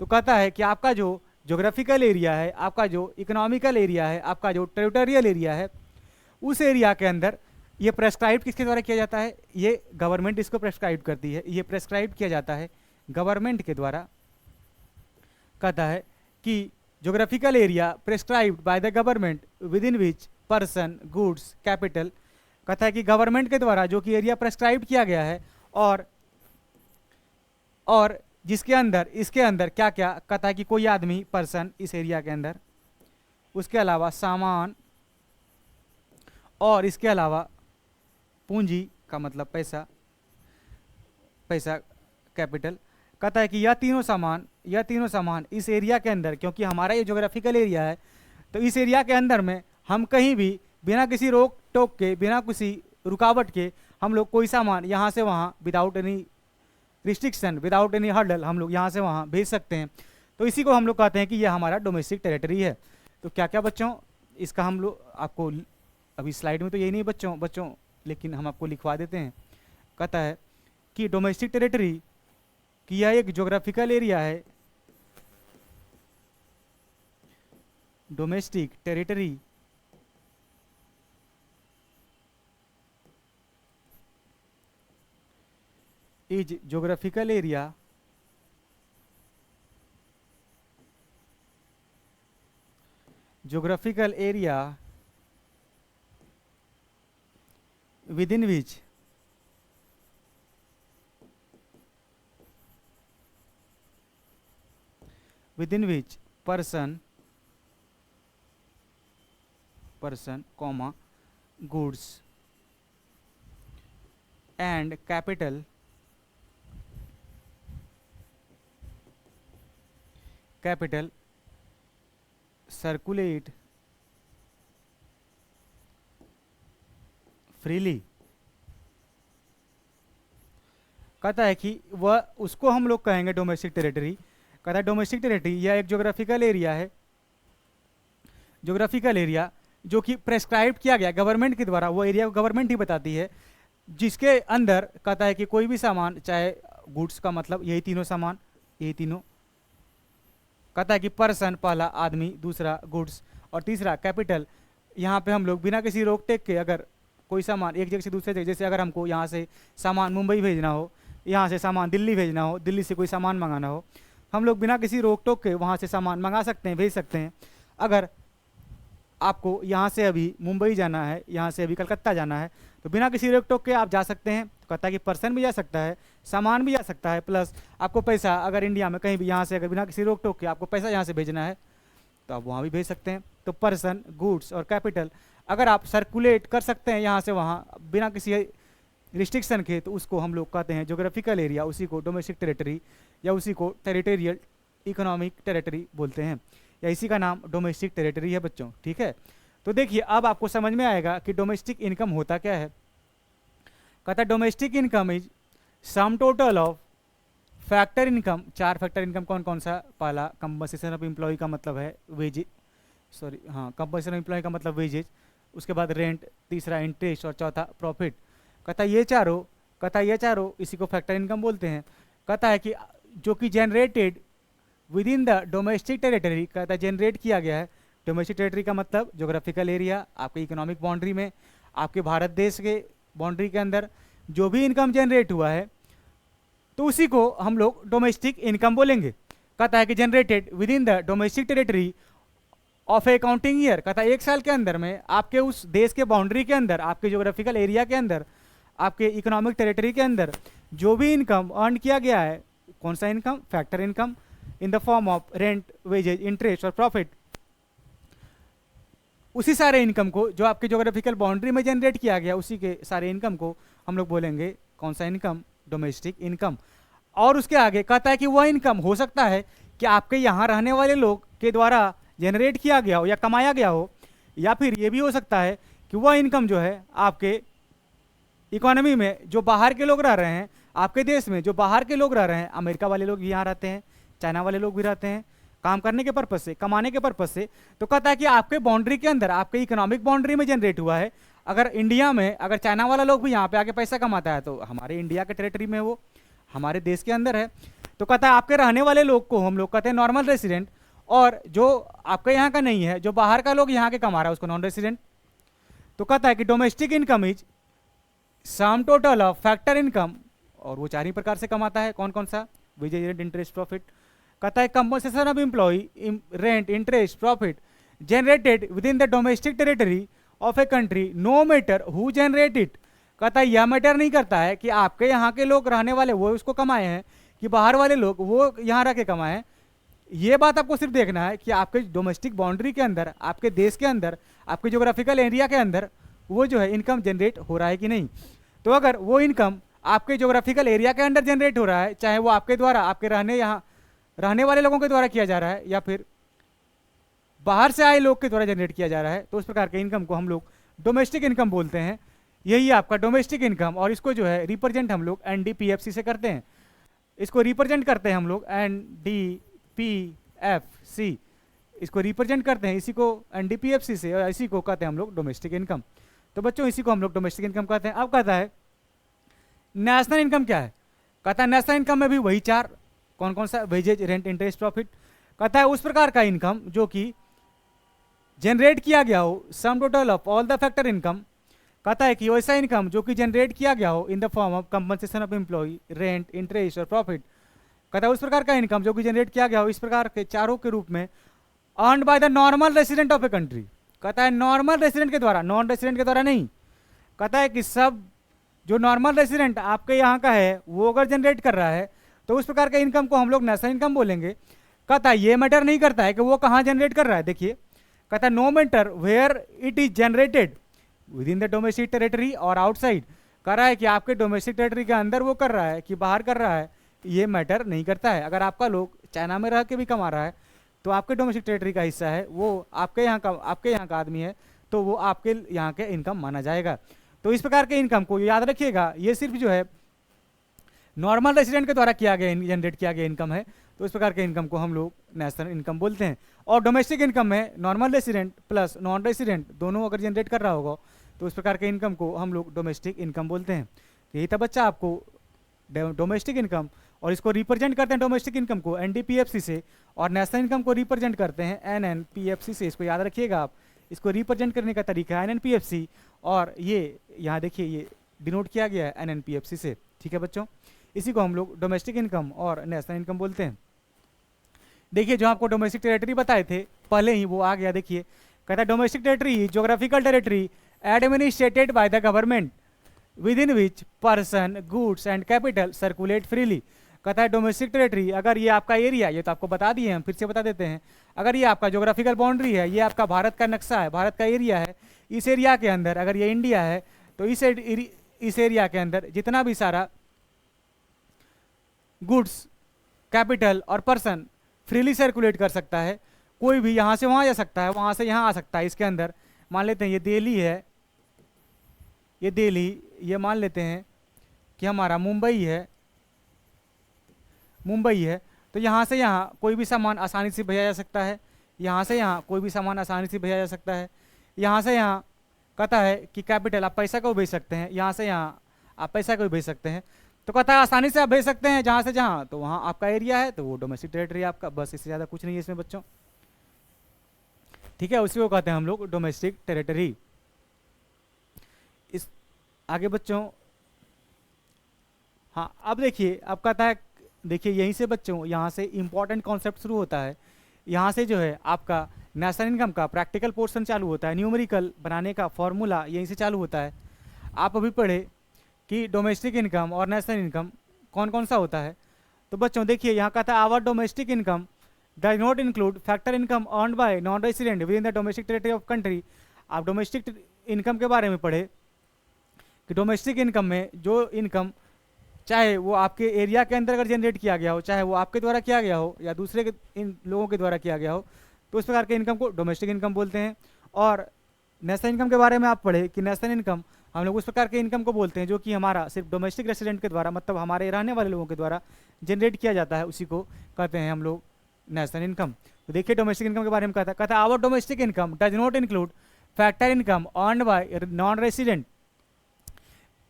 तो कहता है कि आपका जो ज्योग्राफिकल एरिया है, आपका जो इकोनॉमिकल एरिया है, आपका जो टेरिटोरियल एरिया है, उस एरिया के अंदर ये प्रेस्क्राइब किसके द्वारा किया जाता है? ये गवर्नमेंट इसको प्रेस्क्राइब करती है, ये प्रेस्क्राइब किया जाता है गवर्नमेंट के द्वारा। कहता है कि geographical area prescribed by the government with in which person, goods, capital. कहता है कि गवर्नमेंट के द्वारा जो कि एरिया प्रेस्क्राइब किया गया है और जिसके अंदर, इसके अंदर क्या क्या, कहता है कि कोई आदमी, पर्सन इस एरिया के अंदर, उसके अलावा सामान और इसके अलावा पूंजी का मतलब पैसा, पैसा कैपिटल। कहता है कि यह तीनों सामान इस एरिया के अंदर, क्योंकि हमारा ये ज्योग्राफिकल एरिया है, तो इस एरिया के अंदर में हम कहीं भी बिना किसी रोक टोक के, बिना किसी रुकावट के हम लोग कोई सामान यहाँ से वहाँ without any restriction, without any hurdle हम लोग यहाँ से वहाँ भेज सकते हैं। तो इसी को हम लोग कहते हैं कि यह हमारा डोमेस्टिक टेरिटरी है। तो क्या क्या बच्चों इसका हम लोग आपको अभी स्लाइड में तो यही नहीं बच्चों, लेकिन हम आपको लिखवा देते हैं। कहता है कि डोमेस्टिक टेरिटरी कि यह एक ज्योग्राफिकल एरिया है, domestic territory is geographical area within which person, goods and capital circulate freely. कहता है कि वह उसको हम लोग कहेंगे डोमेस्टिक टेरिटरी। कहता है डोमेस्टिक टेरिटरी यह एक ज्योग्राफिकल एरिया है, ज्योग्राफिकल एरिया जो कि प्रेस्क्राइब किया गया गवर्नमेंट के द्वारा, वो एरिया को गवर्नमेंट ही बताती है, जिसके अंदर कहता है कि कोई भी सामान, चाहे गुड्स का मतलब यही तीनों सामान, यही तीनों। कहता है कि पर्सन पहला आदमी, दूसरा गुड्स और तीसरा कैपिटल। यहाँ पे हम लोग बिना किसी रोक टेक के अगर कोई सामान एक जगह से दूसरे जगह, जैसे अगर हमको यहाँ से सामान मुंबई भेजना हो, यहाँ से सामान दिल्ली भेजना हो, दिल्ली से कोई सामान मंगाना हो, हम लोग बिना किसी रोक टोक के वहाँ से सामान मंगा सकते हैं, भेज सकते हैं। अगर आपको यहाँ से अभी मुंबई जाना है, यहाँ से अभी कलकत्ता जाना है, तो बिना किसी रोक टोक के आप जा सकते हैं। तो कहता है कि पर्सन भी जा सकता है, सामान भी जा सकता है, प्लस आपको पैसा अगर इंडिया में कहीं भी यहाँ से अगर बिना किसी रोक टोक के आपको पैसा यहाँ से भेजना है तो आप वहाँ भी भेज सकते हैं। तो पर्सन, गुड्स और कैपिटल अगर आप सर्कुलेट कर सकते हैं यहाँ से वहाँ बिना किसी रिस्ट्रिक्शन के, तो उसको हम लोग कहते हैं ज्योग्राफिकल एरिया, उसी को डोमेस्टिक टेरिटरी या उसी को टेरिटोरियल इकोनॉमिक टेरिटरी बोलते हैं, या इसी का नाम डोमेस्टिक टेरिटरी है बच्चों। ठीक है, तो देखिए अब आपको समझ में आएगा कि डोमेस्टिक इनकम होता क्या है। कहता है domestic income is sum total of factor income, 4 factor income कौन कौन सा? पहला कंपनसेशन ऑफ एम्प्लॉय का मतलब है वेज, सॉरी हाँ, कंपनसेशन ऑफ एम्प्लॉय का मतलब वेजेज, उसके बाद रेंट, तीसरा इंटरेस्ट और चौथा प्रॉफिट। कहता है ये चारों इसी को फैक्टर इनकम बोलते हैं। कहता है कि जो कि generated within the domestic territory, कहता है जनरेट किया गया है। डोमेस्टिक टेरिटरी का मतलब जोग्राफिकल एरिया, आपके इकोनॉमिक बाउंड्री में, आपके भारत देश के बाउंड्री के अंदर जो भी इनकम जनरेट हुआ है तो उसी को हम लोग डोमेस्टिक इनकम बोलेंगे। कहता है कि generated within the domestic territory of A accounting year, कहता है एक साल के अंदर में आपके उस देश के बाउंड्री के अंदर, आपके जोग्राफिकल एरिया के अंदर, आपके इकोनॉमिक टेरिटरी के अंदर जो भी इनकम अर्न किया गया है, कौन सा income? Factor income, in the form of rent, wages, interest और प्रॉफिट। उसी सारे इनकम को जो आपके जोग्राफिकल बाउंड्री में जनरेट किया गया, उसी के सारे इनकम को हम लोग बोलेंगे कौन सा इनकम? Domestic income. और उसके आगे कहता है कि वह इनकम हो सकता है कि आपके यहाँ रहने वाले लोग के द्वारा जनरेट किया गया हो या कमाया गया हो, या फिर ये भी हो सकता है कि वह इनकम जो है आपके इकोनॉमी में जो बाहर के लोग रह रहे हैं, आपके देश में जो बाहर के लोग रह रहे हैं, अमेरिका वाले लोग यहाँ रहते हैं, चाइना वाले लोग भी रहते हैं काम करने के पर्पज से, कमाने के पर्पज से, तो कहता है कि आपके बाउंड्री के अंदर, आपके इकोनॉमिक बाउंड्री में जनरेट हुआ है। अगर इंडिया में अगर चाइना वाला लोग भी यहाँ पे आके पैसा कमाता है तो हमारे इंडिया के टेरिटरी में, वो हमारे देश के अंदर है। तो कहता है आपके रहने वाले लोग को हम लोग कहते हैं नॉर्मल रेसिडेंट, और जो आपके यहाँ का नहीं है, जो बाहर का लोग यहाँ के कमा रहा है, उसको नॉन रेसिडेंट। तो कहता है कि domestic income is sum total of factor income, और वो 4 ही प्रकार से कमाता है। कौन कौन सा? Wages, rent, interest, profit. कहता है compensation of employ, rent, interest, profit generated within the domestic territory of a country no matter who generate it. कहता है यह मैटर नहीं करता है कि आपके यहाँ के लोग रहने वाले वो उसको कमाए हैं कि बाहर वाले लोग वो यहाँ रह के कमाए हैं। ये बात आपको सिर्फ देखना है कि आपके डोमेस्टिक बाउंड्री के अंदर, आपके देश के अंदर, आपके जोग्राफिकल एरिया के अंदर वो जो है इनकम जनरेट हो रहा है कि नहीं। तो अगर वो इनकम आपके जोग्राफिकल एरिया के अंदर जनरेट हो रहा है, चाहे वो आपके द्वारा, आपके रहने वाले लोगों के द्वारा किया जा रहा है या फिर बाहर से आए लोग के द्वारा जनरेट किया जा रहा है, तो उस प्रकार के इनकम को हम लोग डोमेस्टिक इनकम बोलते हैं। यही आपका डोमेस्टिक इनकम, और इसको जो है रिप्रेजेंट हम लोग एनडीपीएफसी से करते हैं। इसको रिप्रेजेंट करते हैं हम लोग एनडीपीएफसी, इसको रिप्रेजेंट करते हैं, इसी को एनडीपीएफसी से, और इसी को कहते हैं हम लोग डोमेस्टिक इनकम। तो बच्चों इसी को हम लोग डोमेस्टिक इनकम कहते हैं। अब कहता है नेशनल इनकम क्या है? कहता है नेशनल इनकम में भी वही 4, कौन कौन सा? Wages, rent, interest, profit. कहता है उस प्रकार का इनकम जो कि जनरेट किया गया हो, sum total of all the factor income. कहता है कि वैसा इनकम जो कि जनरेट किया गया हो in the form of compensation of employ, rent, interest और प्रॉफिट। कहता है उस प्रकार का इनकम जो कि जनरेट किया गया हो इस प्रकार के चारों के रूप में, earned by the normal resident of a country. कहता है नॉर्मल रेसिडेंट के द्वारा, नॉन रेसिडेंट के द्वारा नहीं। कहता है कि सब जो नॉर्मल रेसिडेंट आपके यहाँ का है वो अगर जनरेट कर रहा है तो उस प्रकार के इनकम को हम लोग नेशनल इनकम बोलेंगे। कहता है ये मैटर नहीं करता है कि वो कहाँ जनरेट कर रहा है। देखिए कहता है no matter where it is generated within the domestic territory और आउटसाइड। कह रहा है कि आपके डोमेस्टिक टेरिटरी के अंदर वो कर रहा है कि बाहर कर रहा है, ये मैटर नहीं करता है। अगर आपका लोग चाइना में रह के भी कमा रहा है तो आपके डोमेस्टिक टेरिटरी का हिस्सा है, वो आपके यहाँ का आदमी है, तो वो आपके यहाँ के इनकम माना जाएगा। तो इस प्रकार के इनकम को याद रखिएगा, ये सिर्फ जो है नॉर्मल रेसिडेंट के द्वारा किया गया, जनरेट किया गया इनकम है। तो इस प्रकार के इनकम को हम लोग नेशनल इनकम बोलते हैं। और डोमेस्टिक इनकम में normal resident plus non resident दोनों अगर जनरेट कर रहा होगा तो इस प्रकार के इनकम को हम लोग डोमेस्टिक इनकम बोलते हैं। यही था बच्चा आपको डोमेस्टिक इनकम, और इसको रिप्रेजेंट करते हैं डोमेस्टिक इनकम को एनडीपीएफसी से, और नेशनल इनकम को रिप्रेजेंट करते हैं एनएनपीएफसी से। इसको याद रखिएगा आप, इसको रिप्रेजेंट करने का तरीका है एनएनपीएफसी, और ये यहाँ देखिए ये डिनोट किया गया है एनएनपीएफसी से। ठीक है बच्चों, इसी को हम लोग डोमेस्टिक इनकम और नेशनल इनकम बोलते हैं। देखिए जो आपको डोमेस्टिक टेरिटरी बताए थे पहले ही वो आ गया। देखिए कहता है domestic territory geographical territory administrated by the government with in which person, goods and capital circulate freely. कहता है डोमेस्टिक टेरिटरी, अगर ये आपका एरिया, ये तो आपको बता दिए हम, फिर से बता देते हैं, अगर ये आपका ज्योग्राफिकल बाउंड्री है, ये आपका भारत का नक्शा है, भारत का एरिया है, इस एरिया के अंदर अगर ये इंडिया है तो इस एरिया के अंदर जितना भी सारा गुड्स, कैपिटल और पर्सन फ्रीली सर्कुलेट कर सकता है। कोई भी यहाँ से वहाँ जा सकता है, वहाँ से यहाँ आ सकता है। इसके अंदर मान लेते हैं ये दिल्ली है, ये दिल्ली, ये मान लेते हैं कि हमारा मुंबई है, मुंबई है, तो यहाँ से यहाँ कोई भी सामान आसानी से भेजा जा सकता है, यहाँ से यहाँ कोई भी सामान आसानी से भेजा जा सकता है। यहाँ से यहाँ कहता है कि कैपिटल आप पैसा को भेज सकते हैं, यहाँ से यहाँ आप पैसा को भी भेज सकते हैं। तो कहता है आसानी से आप भेज सकते हैं जहाँ से जहाँ, तो वहाँ आपका एरिया है, तो वो डोमेस्टिक टेरिटरी है आपका, बस इससे ज़्यादा कुछ नहीं है इसमें बच्चों। ठीक है, उसी को कहते हैं हम लोग डोमेस्टिक टेरिटरी। इस आगे बच्चों, हाँ अब देखिए, अब कहता है, देखिए यहीं से बच्चों, यहाँ से इंपॉर्टेंट कॉन्सेप्ट शुरू होता है। यहाँ से जो है आपका नेशनल इनकम का प्रैक्टिकल पोर्शन चालू होता है, न्यूमेरिकल बनाने का फॉर्मूला यहीं से चालू होता है। आप अभी पढ़े कि डोमेस्टिक इनकम और नेशनल इनकम कौन कौन सा होता है। तो बच्चों देखिए, यहाँ कहता है our domestic income does not include factor income earned by non resident within the domestic territory of country. आप डोमेस्टिक इनकम के बारे में पढ़े कि डोमेस्टिक इनकम में जो इनकम, चाहे वो आपके एरिया के अंदर अगर जनरेट किया गया हो, चाहे वो आपके द्वारा किया गया हो या दूसरे के इन लोगों के द्वारा किया गया हो, तो उस प्रकार के इनकम को डोमेस्टिक इनकम बोलते हैं। और नेशनल इनकम के बारे में आप पढ़े कि नेशनल इनकम हम लोग उस प्रकार के इनकम को बोलते हैं जो कि हमारा सिर्फ डोमेस्टिक रेसिडेंट के द्वारा, मतलब हमारे रहने वाले लोगों के द्वारा जनरेट किया जाता है, उसी को कहते हैं हम लोग नेशनल इनकम। तो देखिए कहते हैं our domestic income does not include factor income earned by non resident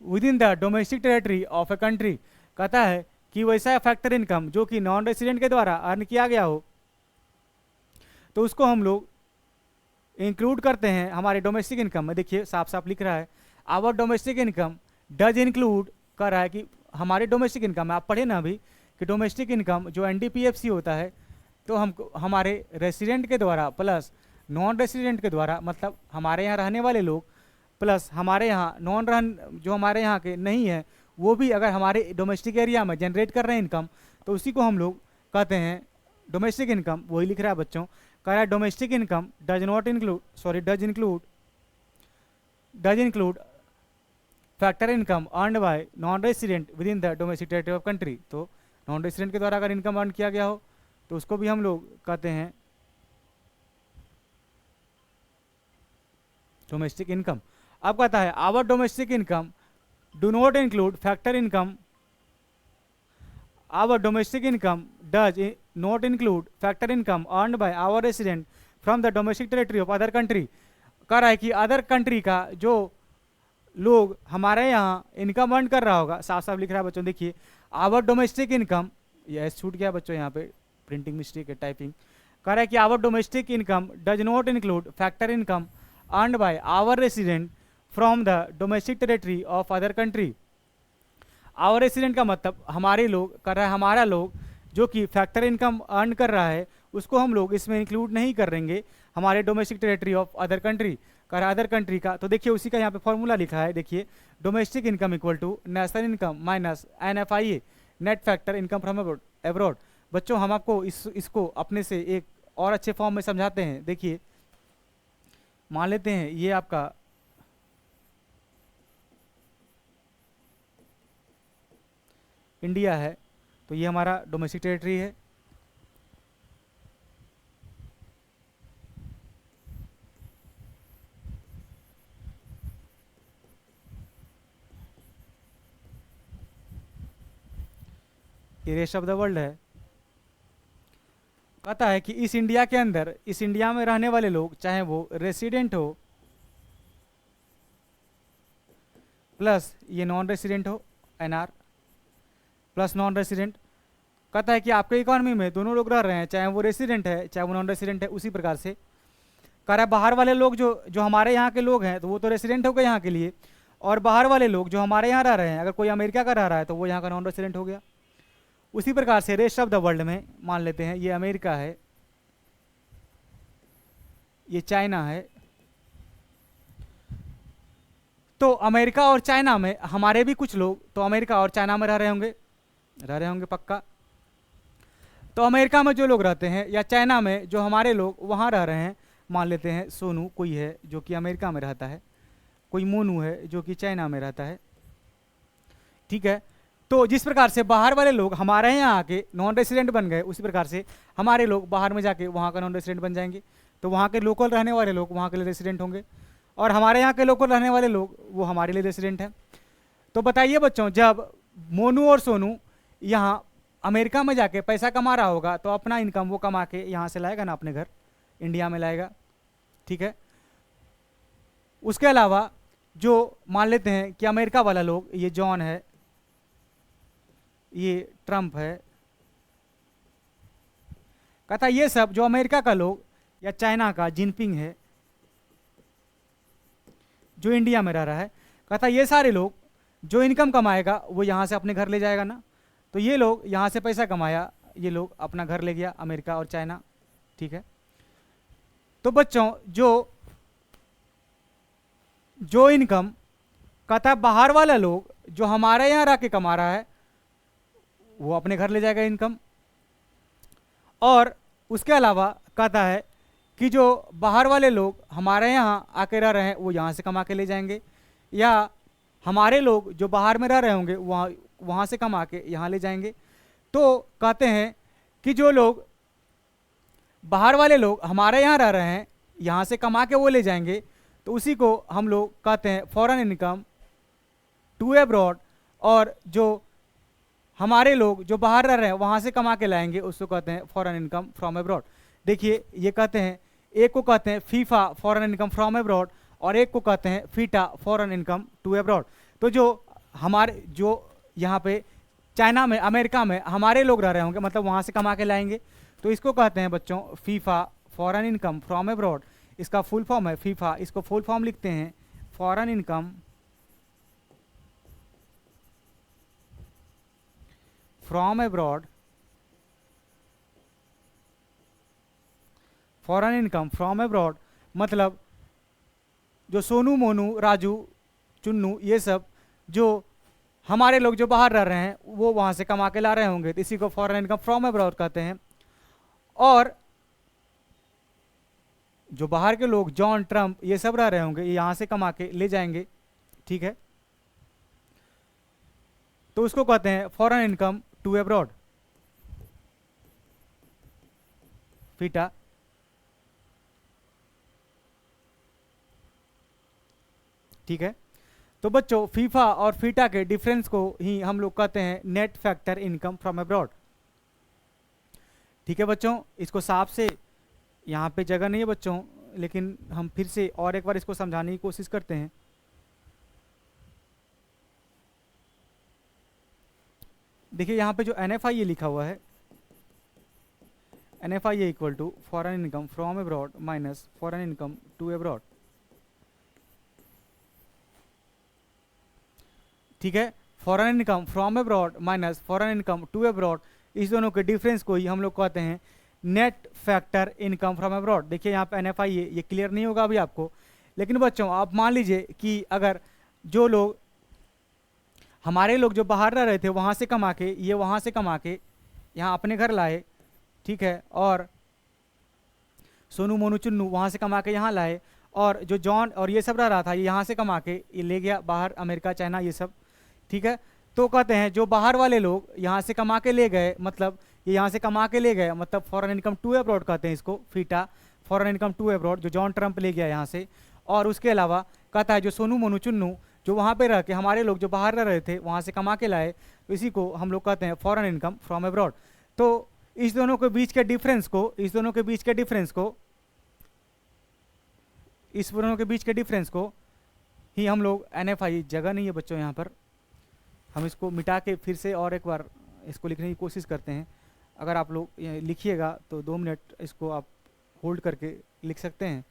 within the domestic territory of a country. कहता है कि वैसा फैक्टर इनकम जो कि नॉन रेसिडेंट के द्वारा अर्न किया गया हो, तो उसको हम लोग इंक्लूड करते हैं हमारे डोमेस्टिक इनकम में। देखिए साफ साफ लिख रहा है our domestic income does include, कर रहा है कि हमारे डोमेस्टिक इनकम में, आप पढ़े ना अभी कि डोमेस्टिक इनकम जो एनडीपीएफसी होता है, तो हमको हमारे रेसिडेंट के द्वारा प्लस नॉन रेसिडेंट के द्वारा, मतलब हमारे यहाँ रहने वाले लोग प्लस हमारे यहाँ नॉन रहन जो हमारे यहाँ के नहीं है, वो भी अगर हमारे डोमेस्टिक एरिया में जनरेट कर रहे हैं इनकम, तो उसी को हम लोग कहते हैं डोमेस्टिक इनकम। वही लिख रहा है बच्चों, कह रहा है domestic income does include factor income earned by non resident within the domestic territory of country. तो नॉन रेसिडेंट के द्वारा अगर इनकम अर्न किया गया हो, तो उसको भी हम लोग कहते हैं डोमेस्टिक इनकम। अब कहता है our domestic income do not include factor income, our domestic income does not include factor income earned by our resident from the domestic territory of other country. कह रहा है कि अदर कंट्री का जो लोग हमारे यहाँ इनकम अर्न कर रहा होगा, साफ साफ लिख रहा है बच्चों, देखिए आवर डोमेस्टिक इनकम, ये छूट गया बच्चों यहाँ पे, प्रिंटिंग मिस्टेक है, टाइपिंग। कह रहा है कि our domestic income does not include factor income earned by our resident from the domestic territory of other country. Our resident का मतलब हमारे लोग, कर रहा है हमारा लोग जो कि फैक्टर इनकम अर्न कर रहा है, उसको हम लोग इसमें इंक्लूड नहीं करेंगे हमारे domestic territory of other country. कर रहा है अदर कंट्री का, तो देखिए उसी का यहाँ पे फॉर्मूला लिखा है, देखिए domestic income equal to national income minus NFIA net factor income from abroad. बच्चों हम आपको इसको अपने से एक और अच्छे फॉर्म में समझाते हैं। देखिए मान लेते हैं ये आपका इंडिया है, तो ये हमारा डोमेस्टिक टेरिटरी है। ये रेस्ट ऑफ द वर्ल्ड है। कहता है कि इस इंडिया के अंदर, इस इंडिया में रहने वाले लोग, चाहे वो रेसिडेंट हो प्लस ये नॉन रेसिडेंट हो, NR प्लस नॉन रेसिडेंट। कहता है कि आपके इकोनॉमी में दोनों लोग रह रहे हैं, चाहे वो रेसिडेंट है चाहे वो नॉन रेसिडेंट है। उसी प्रकार से कह रहा है बाहर वाले लोग जो हमारे यहाँ के लोग हैं, तो वो तो रेसिडेंट हो गए यहाँ के लिए, और बाहर वाले लोग जो हमारे यहाँ रह रहे हैं, अगर कोई अमेरिका का रह रहा है तो वो यहाँ का नॉन रेसिडेंट हो गया। उसी प्रकार से रेस्ट ऑफ द वर्ल्ड में मान लेते हैं ये अमेरिका है, ये चाइना है, तो अमेरिका और चाइना में हमारे भी कुछ लोग तो अमेरिका और चाइना में रह रहे होंगे पक्का। तो अमेरिका में जो लोग रहते हैं या चाइना में जो हमारे लोग वहाँ रह रहे हैं, मान लेते हैं सोनू कोई है जो कि अमेरिका में रहता है, कोई मोनू है जो कि चाइना में रहता है, ठीक है। तो जिस प्रकार से बाहर वाले लोग हमारे यहाँ आके नॉन रेसिडेंट बन गए, उसी प्रकार से हमारे लोग बाहर में जाके वहाँ का नॉन रेसिडेंट बन जाएंगे। तो वहाँ के लोकल रहने वाले लोग वहाँ के लिए रेसिडेंट होंगे, और हमारे यहाँ के लोकल रहने वाले लोग वो हमारे लिए रेसिडेंट हैं। तो बताइए बच्चों, जब मोनू और सोनू यहाँ अमेरिका में जाके पैसा कमा रहा होगा तो अपना इनकम वो कमा के यहाँ से लाएगा ना अपने घर, इंडिया में लाएगा, ठीक है। उसके अलावा जो मान लेते हैं कि अमेरिका वाला लोग, ये जॉन है, ये ट्रंप है, कहता ये सब जो अमेरिका का लोग या चाइना का जिनपिंग है जो इंडिया में रह रहा है, कहता ये सारे लोग जो इनकम कमाएगा वो यहाँ से अपने घर ले जाएगा ना। तो ये लोग यहाँ से पैसा कमाया, ये लोग अपना घर ले गया, अमेरिका और चाइना, ठीक है। तो बच्चों जो इनकम कहता बाहर वाला लोग जो हमारे यहाँ रह के कमा रहा है वो अपने घर ले जाएगा इनकम। और उसके अलावा कहता है कि जो बाहर वाले लोग हमारे यहाँ आके रह रहे हैं वो यहाँ से कमा के ले जाएंगे, या हमारे लोग जो बाहर में रह रहे होंगे वहाँ से कमा के यहाँ ले जाएंगे। तो कहते हैं कि जो लोग बाहर वाले लोग हमारे यहाँ रह रहे हैं यहाँ से कमा के वो ले जाएंगे, तो उसी को हम लोग कहते हैं फॉरेन इनकम टू अब्रॉड। और जो हमारे लोग जो बाहर रह रहे हैं वहाँ से कमा के लाएंगे उसको कहते हैं फॉरेन इनकम फ्रॉम अब्रॉड। देखिए ये कहते हैं, एक को कहते हैं FIFA foreign income from abroad और एक को कहते हैं FITA foreign income to abroad. तो जो यहाँ पे चाइना में, अमेरिका में हमारे लोग रह रहे होंगे, मतलब वहाँ से कमा के लाएंगे, तो इसको कहते हैं बच्चों FIFA foreign income from abroad. इसका फुल फॉर्म है फीफा, इसको फुल फॉर्म लिखते हैं foreign income from abroad. Foreign income from abroad मतलब जो सोनू, मोनू, राजू, चुन्नू, ये सब जो हमारे लोग जो बाहर रह रहे हैं वो वहाँ से कमा के ला रहे होंगे, तो इसी को फॉरेन इनकम फ्रॉम अब्रॉड कहते हैं। और जो बाहर के लोग जॉन, ट्रंप, ये सब रह रहे होंगे, ये यहाँ से कमा के ले जाएंगे, ठीक है। तो उसको कहते हैं foreign income to abroad, FITA. ठीक है। तो बच्चों फीफा और फीटा के डिफरेंस को ही हम लोग कहते हैं net factor income from abroad, ठीक है बच्चों। इसको साफ से, यहाँ पे जगह नहीं है बच्चों, लेकिन हम फिर से और एक बार इसको समझाने की कोशिश करते हैं। देखिए यहाँ पे जो NFIA लिखा हुआ है, NFIA equal to foreign income from abroad minus foreign income to abroad, ठीक है। Foreign income from abroad minus foreign income to abroad, इस दोनों के डिफरेंस को ही हम लोग कहते हैं net factor income from abroad. देखिए यहाँ पे NFIA ये क्लियर नहीं होगा अभी आपको, लेकिन बच्चों आप मान लीजिए कि अगर जो लोग हमारे लोग जो बाहर रह रहे थे वहाँ से कमा के, ये वहाँ से कमा के यहाँ अपने घर लाए, ठीक है, और सोनू, मोनू, चुन्नू वहाँ से कमा के यहाँ लाए, और जो जॉन और ये सब रह रहा था ये यहाँ से कमा के ये ले गया बाहर, अमेरिका, चाइना, ये सब, ठीक है। तो कहते हैं जो बाहर वाले लोग यहाँ से कमा के ले गए, मतलब ये यहाँ से कमा के ले गए, मतलब फॉरेन इनकम टू अब्रॉड कहते हैं इसको, FITA foreign income to abroad, जो जॉन ट्रंप ले गया यहाँ से। और उसके अलावा कहता है जो सोनू, मोनू, चुन्नू जो वहाँ पे रह के हमारे लोग जो बाहर रह रहे थे वहाँ से कमा के लाए, तो इसी को हम लोग कहते हैं फॉरेन इनकम फ्रॉम अब्रॉड। तो इस दोनों के बीच के डिफरेंस को, इस दोनों के बीच के डिफरेंस को, इस दोनों के बीच के डिफरेंस को ही हम लोग NFIA, जगह नहीं है बच्चों यहाँ पर, हम इसको मिटा के फिर से और एक बार इसको लिखने की कोशिश करते हैं। अगर आप लोग लिखिएगा तो 2 मिनट इसको आप होल्ड करके लिख सकते हैं।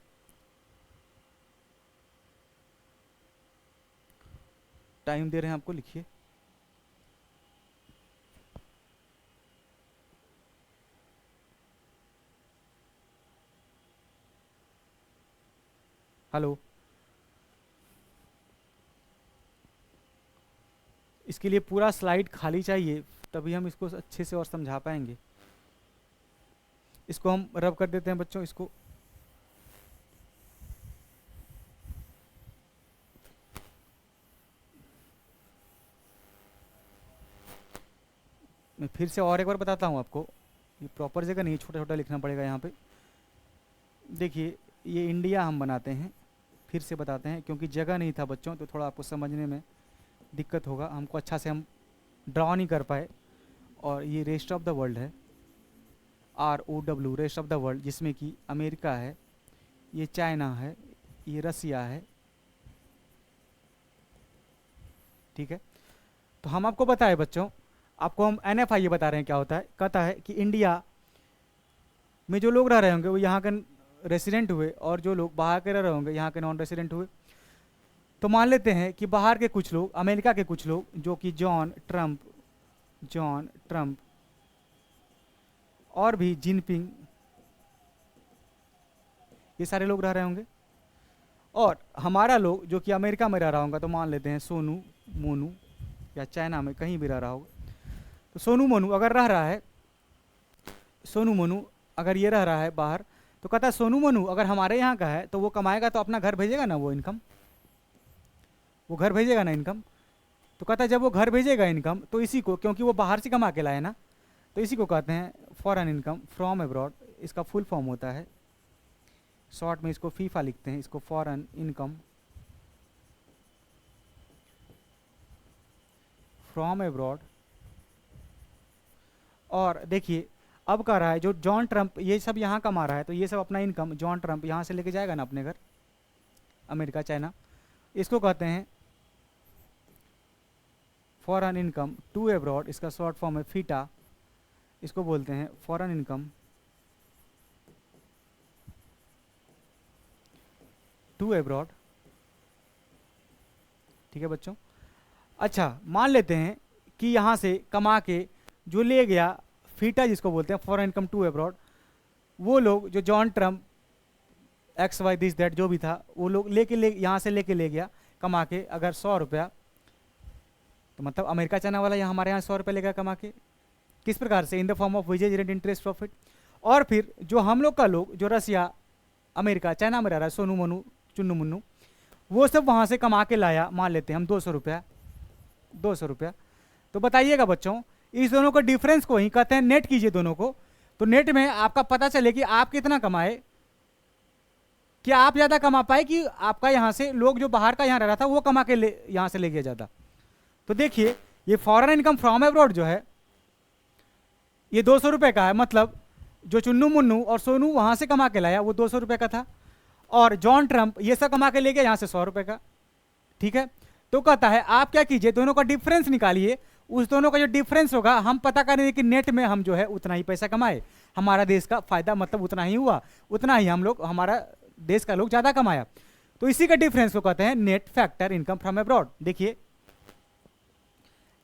टाइम दे रहे हैं आपको, लिखिए। हेलो, इसके लिए पूरा स्लाइड खाली चाहिए, तभी हम इसको अच्छे से और समझा पाएंगे। इसको हम रब कर देते हैं बच्चों, इसको मैं फिर से और एक बार बताता हूँ आपको, ये प्रॉपर जगह नहीं, छोटा छोटा लिखना पड़ेगा यहाँ पे। देखिए ये इंडिया हम बनाते हैं, फिर से बताते हैं क्योंकि जगह नहीं था बच्चों, तो थोड़ा आपको समझने में दिक्कत होगा, हमको अच्छा से हम ड्रॉ नहीं कर पाए। और ये रेस्ट ऑफ द वर्ल्ड है, ROW, rest of the world, जिसमें कि अमेरिका है, ये चाइना है, ये रसिया है। ठीक है, तो हम आपको बताए बच्चों, आपको हम NFI बता रहे हैं क्या होता है। कहता है कि इंडिया में जो लोग रह रहे होंगे वो यहाँ के रेसिडेंट हुए, और जो लोग बाहर के रह रहे होंगे यहाँ के नॉन रेसिडेंट हुए। तो मान लेते हैं कि बाहर के कुछ लोग, अमेरिका के कुछ लोग, जो कि जॉन ट्रम्प और भी जिनपिंग, ये सारे लोग रह रहे होंगे। और हमारा लोग जो कि अमेरिका में रह रहा होगा, तो मान लेते हैं सोनू मोनू, या चाइना में कहीं भी रह रहा होगा। तो सोनू मोनू अगर रह रहा है, सोनू मोनू अगर ये रह रहा है बाहर, तो कहता है सोनू मोनू अगर हमारे यहाँ का है तो वो कमाएगा तो अपना घर भेजेगा ना, वो इनकम, वो घर भेजेगा ना इनकम। तो कहता है जब वो घर भेजेगा इनकम, तो इसी को, क्योंकि वो बाहर से कमा के लाए ना, तो इसी को कहते हैं फॉरेन इनकम फ्रॉम अब्रॉड। इसका फुल फॉर्म होता है, शॉर्ट में इसको फीफा लिखते हैं, इसको फॉरेन इनकम फ्रॉम अब्रॉड। और देखिए अब कह रहा है जो जॉन ट्रम्प ये सब यहाँ कमा रहा है, तो ये सब अपना इनकम जॉन ट्रम्प यहाँ से लेके जाएगा ना अपने घर, अमेरिका चाइना, इसको कहते हैं फॉरेन इनकम टू अब्रॉड। इसका शॉर्ट फॉर्म है फीटा, इसको बोलते हैं फॉरेन इनकम टू अब्रॉड। ठीक है बच्चों। अच्छा, मान लेते हैं कि यहाँ से कमा के जो ले गया, फीटा जिसको बोलते हैं फॉरेन इनकम टू अब्रॉड, वो लोग जो John Trump XY this that जो भी था, वो लोग यहाँ से लेके ले गया कमा के अगर 100 रुपया, तो मतलब अमेरिका चाइना वाला यहाँ हमारे यहाँ 100 रुपया लेगा कमा के, किस प्रकार से, in the form of wages, rent, interest, profit. और फिर जो हम लोग का लोग जो रसिया अमेरिका चाइना में रह रहा है, सोनू मोनू चुन्नू मुन्नू, वो सब वहाँ से कमा के लाया, मान लेते हैं हम 200 रुपया। तो बताइएगा बच्चों, इस दोनों को डिफरेंस को ही कहते हैं नेट कीजिए दोनों को, तो नेट में आपका पता चले कि आप कितना कमाए, क्या आप ज़्यादा कमा पाए कि आपका यहाँ से लोग जो बाहर का यहाँ रह रहा था वो कमा के यहाँ से ले गया ज़्यादा। तो देखिए ये फॉरेन इनकम फ्रॉम अब्रॉड जो है ये 200 रुपये का है, मतलब जो चुन्नू मुन्नू और सोनू वहाँ से कमा के लाया वो 200 रुपये का था, और जॉन ट्रम्प ये सब कमा के ले गया यहाँ से 100 रुपये का। ठीक है, तो कहता है आप क्या कीजिए, दोनों का डिफरेंस निकालिए, उस दोनों का जो डिफरेंस होगा हम पता करेंगे कि नेट में हम जो है उतना ही पैसा कमाए, हमारा देश का फायदा मतलब उतना ही हुआ, उतना ही हम लोग, हमारा देश का लोग ज़्यादा कमाया। तो इसी का डिफरेंस को कहते हैं net factor income from abroad. देखिए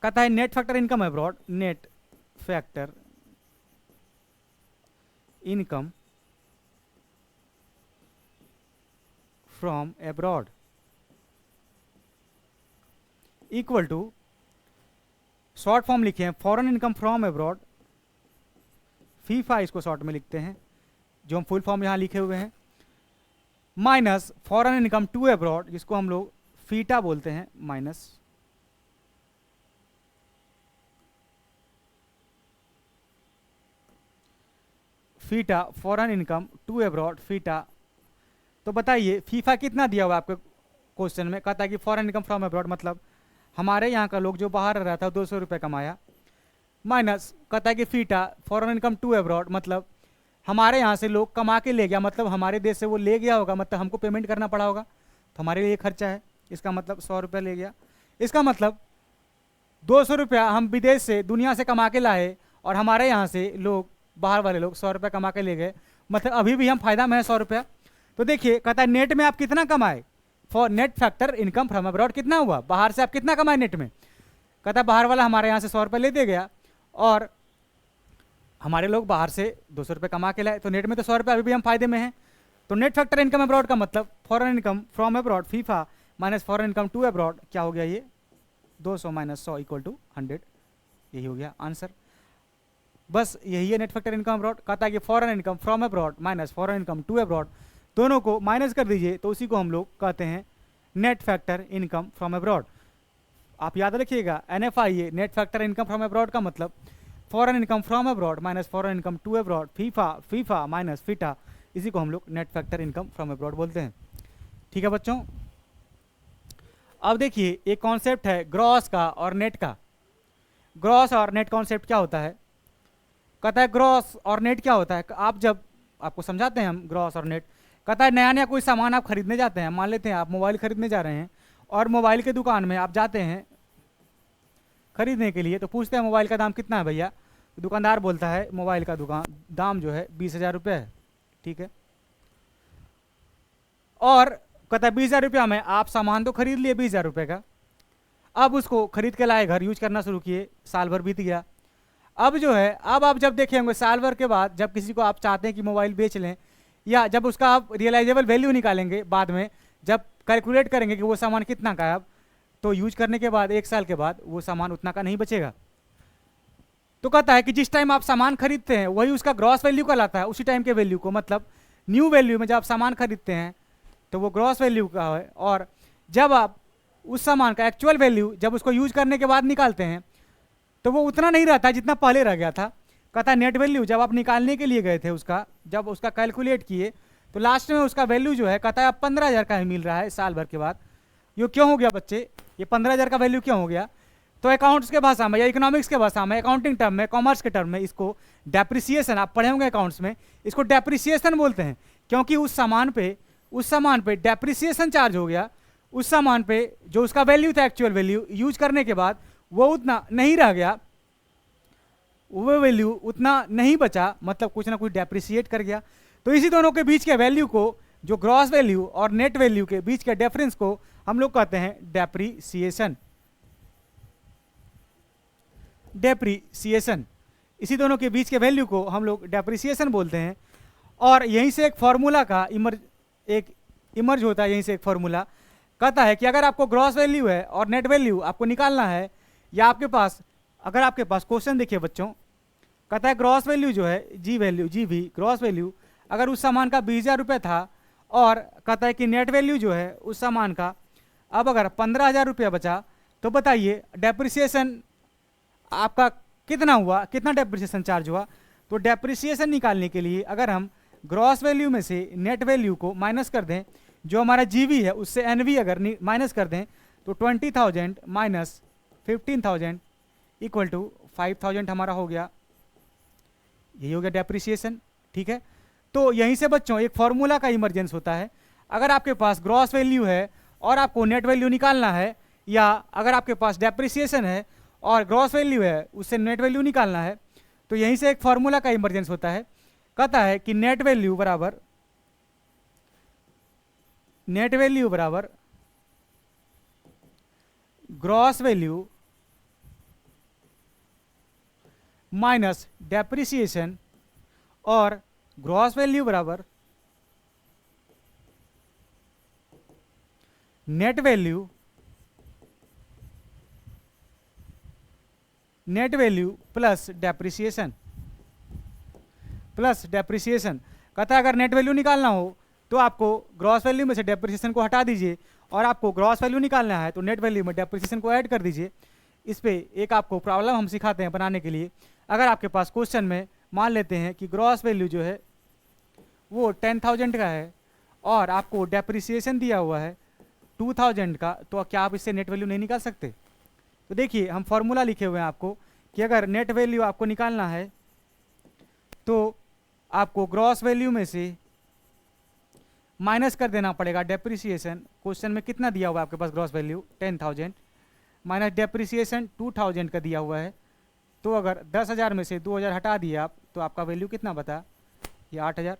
कहता है net factor income abroad, net factor income from abroad equal to, short form लिखे हैं foreign income from abroad, FIFA इसको शॉर्ट में लिखते हैं, जो हम फुल फॉर्म यहाँ लिखे हुए हैं, minus foreign income to abroad जिसको हम लोग फीटा बोलते हैं, minus FITA foreign income to abroad FITA. तो बताइए फीफा कितना दिया हुआ आपके क्वेश्चन में, कहता है कि फॉरेन इनकम फ्रॉम अब्रॉड मतलब हमारे यहाँ का लोग जो बाहर रह रहा था 200 रुपये कमाया, माइनस कहता है कि FITA foreign income to abroad मतलब हमारे यहाँ से लोग कमा के ले गया, मतलब हमारे देश से वो ले गया होगा, मतलब हमको पेमेंट करना पड़ा होगा, तो हमारे लिए खर्चा है, इसका मतलब 100 रुपया ले गया। इसका मतलब 200 रुपया हम विदेश से दुनिया से कमा के लाए, और हमारे यहाँ से लोग बाहर वाले लोग 100 रुपया कमा के ले गए, मतलब अभी भी हम फायदा में है 100 रुपया। तो देखिए कहता है नेट में आप कितना कमाए, for net factor income from abroad कितना हुआ, बाहर से आप कितना कमाए नेट में। कहता है बाहर वाला हमारे यहाँ से 100 रुपये लेते गया और हमारे लोग बाहर से 200 रुपये कमा के लाए, तो नेट में तो 100 रुपये अभी भी हम फायदे में हैं। तो नेट फैक्टर इनकम अब्रॉड का मतलब foreign income from abroad FIFA minus foreign income to abroad, क्या हो गया ये 200 माइनस 100 इक्वल टू 100, यही हो गया आंसर। बस यही है नेट फैक्टर इनकम अब्रॉड। कहता है कि foreign income from abroad minus foreign income to abroad, दोनों को माइनस कर दीजिए तो उसी को हम लोग कहते हैं net factor income from abroad. आप याद रखिएगा NFI है, net factor income from abroad का मतलब foreign income from abroad minus foreign income to abroad, FIFA minus FITA, इसी को हम लोग net factor income from abroad बोलते हैं। ठीक है बच्चों, अब देखिए एक कॉन्सेप्ट है ग्रॉस का और नेट का। ग्रॉस और नेट कॉन्सेप्ट क्या होता है। कहता है ग्रॉस और नेट क्या होता है, आप जब आपको समझाते हैं हम ग्रॉस और नेट। कहता है नया नया कोई सामान आप खरीदने जाते हैं, मान लेते हैं आप मोबाइल खरीदने जा रहे हैं और मोबाइल के दुकान में आप जाते हैं खरीदने के लिए, तो पूछते हैं मोबाइल का दाम कितना है भैया। तो दुकानदार बोलता है मोबाइल का दुकान दाम जो है 20,000 रुपये है, ठीक है। और कहता है 20,000 रुपया में आप सामान तो खरीद लिए 20,000 रुपये का, अब उसको खरीद के लाए घर, यूज करना शुरू किए, साल भर बीत गया। अब जो है, अब आप जब देखे होंगे साल भर के बाद जब किसी को आप चाहते हैं कि मोबाइल बेच लें, या जब उसका आप रियलाइजेबल वैल्यू निकालेंगे बाद में, जब कैलकुलेट करेंगे कि वो सामान कितना का है, अब तो यूज करने के बाद 1 साल के बाद वो सामान उतना का नहीं बचेगा। तो कहता है कि जिस टाइम आप सामान खरीदते हैं वही उसका ग्रॉस वैल्यू कहलाता है, उसी टाइम के वैल्यू को, मतलब न्यू वैल्यू में जब आप सामान खरीदते हैं तो वो ग्रॉस वैल्यू का है, और जब आप उस सामान का एक्चुअल वैल्यू जब उसको यूज करने के बाद निकालते हैं तो वो उतना नहीं रहता जितना पहले रह गया था। कहता है नेट वैल्यू जब आप निकालने के लिए गए थे उसका, जब उसका कैलकुलेट किए तो लास्ट में उसका वैल्यू जो है कहता है अब 15,000 का ही मिल रहा है साल भर के बाद। ये क्यों हो गया बच्चे, ये 15,000 का वैल्यू क्यों हो गया। तो अकाउंट्स के भाषा में या इकोनॉमिक्स के भाषा में, अकाउंटिंग टर्म में, कॉमर्स के टर्म में इसको डेप्रिसिएशन, आप पढ़े होंगे अकाउंट्स में, इसको डेप्रिसिएशन बोलते हैं, क्योंकि उस सामान पे डेप्रिसिएशन चार्ज हो गया। उस सामान पे जो उसका वैल्यू था, एक्चुअल वैल्यू यूज करने के बाद वो उतना नहीं रह गया, वो वैल्यू उतना नहीं बचा, मतलब कुछ ना कुछ डेप्रिसिएट कर गया। तो इसी दोनों के बीच के वैल्यू को, जो ग्रॉस वैल्यू और नेट वैल्यू के बीच के डिफरेंस को हम लोग कहते हैं डेप्रिसिएशन। डेप्रिसिएशन, इसी दोनों के बीच के वैल्यू को हम लोग डेप्रिसिएशन बोलते हैं। और यहीं से एक फॉर्मूला का इमर्ज होता है, यहीं से एक फॉर्मूला कहता है कि अगर आपको ग्रॉस वैल्यू है और नेट वैल्यू आपको निकालना है, या आपके पास, अगर आपके पास क्वेश्चन देखिए बच्चों, कहता है ग्रॉस वैल्यू जो है जी ग्रॉस वैल्यू अगर उस सामान का 20,000 रुपये था, और कहता है कि नेट वैल्यू जो है उस सामान का अब अगर 15,000 रुपया बचा, तो बताइए डेप्रिसिएशन आपका कितना हुआ, कितना डेप्रिसिएशन चार्ज हुआ। तो डेप्रिसिएशन निकालने के लिए अगर हम ग्रॉस वैल्यू में से नेट वैल्यू को माइनस कर दें, जो हमारा जीवी है उससे एनवी अगर माइनस कर दें, तो 20,000 माइनस 15,000 इक्वल टू 5,000 हमारा हो गया, यही हो गया डेप्रिसिएशन, ठीक है। तो यहीं से बच्चों एक फॉर्मूला का इमरजेंस होता है। अगर आपके पास ग्रॉस वैल्यू है और आपको नेट वैल्यू निकालना है, या अगर आपके पास डेप्रिसिएशन है और ग्रॉस वैल्यू है उससे नेट वैल्यू निकालना है, तो यहीं से एक फॉर्मूला का इमरजेंस होता है। कहता है कि नेट वैल्यू बराबर ग्रॉस वैल्यू माइनस डेप्रिसिएशन, और ग्रॉस वैल्यू बराबर नेट वैल्यू प्लस डेप्रिसिएशन। कहता है अगर नेट वैल्यू निकालना हो तो आपको ग्रॉस वैल्यू में से डेप्रिसिएशन को हटा दीजिए, और आपको ग्रॉस वैल्यू निकालना है तो नेट वैल्यू में डेप्रिसिएशन को ऐड कर दीजिए। इस पे एक आपको प्रॉब्लम हम सिखाते हैं बनाने के लिए। अगर आपके पास क्वेश्चन में मान लेते हैं कि ग्रॉस वैल्यू जो है वो 10,000 का है और आपको डेप्रिसिएशन दिया हुआ है 2,000 का, तो क्या आप इससे नेट वैल्यू नहीं निकाल सकते। तो देखिए हम फॉर्मूला लिखे हुए हैं आपको कि अगर नेट वैल्यू आपको निकालना है तो आपको ग्रॉस वैल्यू में से माइनस कर देना पड़ेगा डेप्रिसिएशन। क्वेश्चन में कितना दिया हुआ है आपके पास ग्रॉस वैल्यू 10,000 माइनस डेप्रिसिएशन 2,000 का दिया हुआ है। तो अगर 10,000 में से 2,000 हटा दिए आप तो आपका वैल्यू कितना बता, ये 8,000,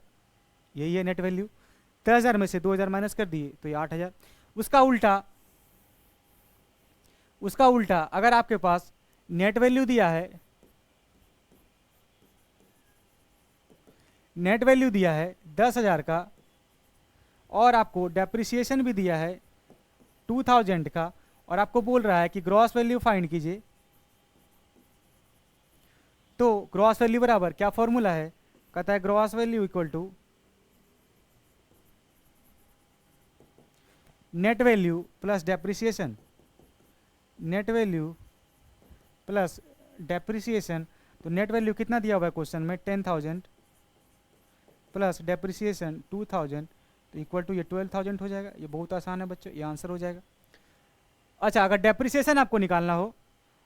यही है नेट वैल्यू। 10,000 में से 2,000 माइनस कर दिए तो ये 8,000। उसका उल्टा अगर आपके पास नेट वैल्यू दिया है 10,000 का, और आपको डेप्रिसिएशन भी दिया है 2,000 का, और आपको बोल रहा है कि ग्रॉस वैल्यू फाइंड कीजिए, तो ग्रॉस वैल्यू बराबर क्या फॉर्मूला है। कहता है gross value equal to net value plus depreciation. तो नेट वैल्यू कितना दिया हुआ है क्वेश्चन में 10,000 प्लस डेप्रिसिएशन 2,000, तो इक्वल टू ये 12,000 हो जाएगा। ये बहुत आसान है बच्चों, ये आंसर हो जाएगा। अच्छा, अगर डेप्रिसिएशन आपको निकालना हो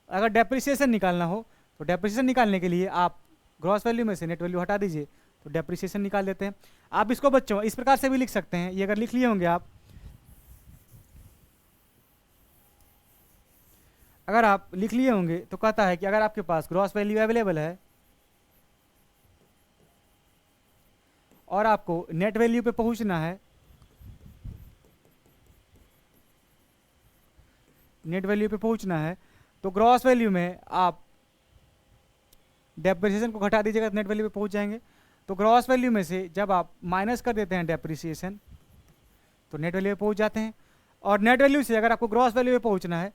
अगर डेप्रिसिएशन निकालना हो तो डेप्रिसिएशन निकालने के लिए आप ग्रॉस वैल्यू में से नेट वैल्यू हटा दीजिए, तो डेप्रिसिएशन निकाल देते हैं। आप इसको बच्चों इस प्रकार से भी लिख सकते हैं, ये अगर लिख लिए होंगे आप, अगर आप लिख लिए होंगे तो कहता है कि अगर आपके पास ग्रॉस वैल्यू अवेलेबल है और आपको नेट वैल्यू पे पहुंचना है, नेट वैल्यू पे पहुंचना है, तो ग्रॉस वैल्यू में आप डेप्रिसिएशन को घटा दीजिएगा, नेट वैल्यू पे पहुंच जाएंगे। तो ग्रॉस वैल्यू में से जब आप माइनस कर देते हैं डेप्रिसिएशन तो नेट वैल्यू पे पहुंच जाते हैं। और नेट वैल्यू से अगर आपको ग्रॉस वैल्यू पे पहुंचना है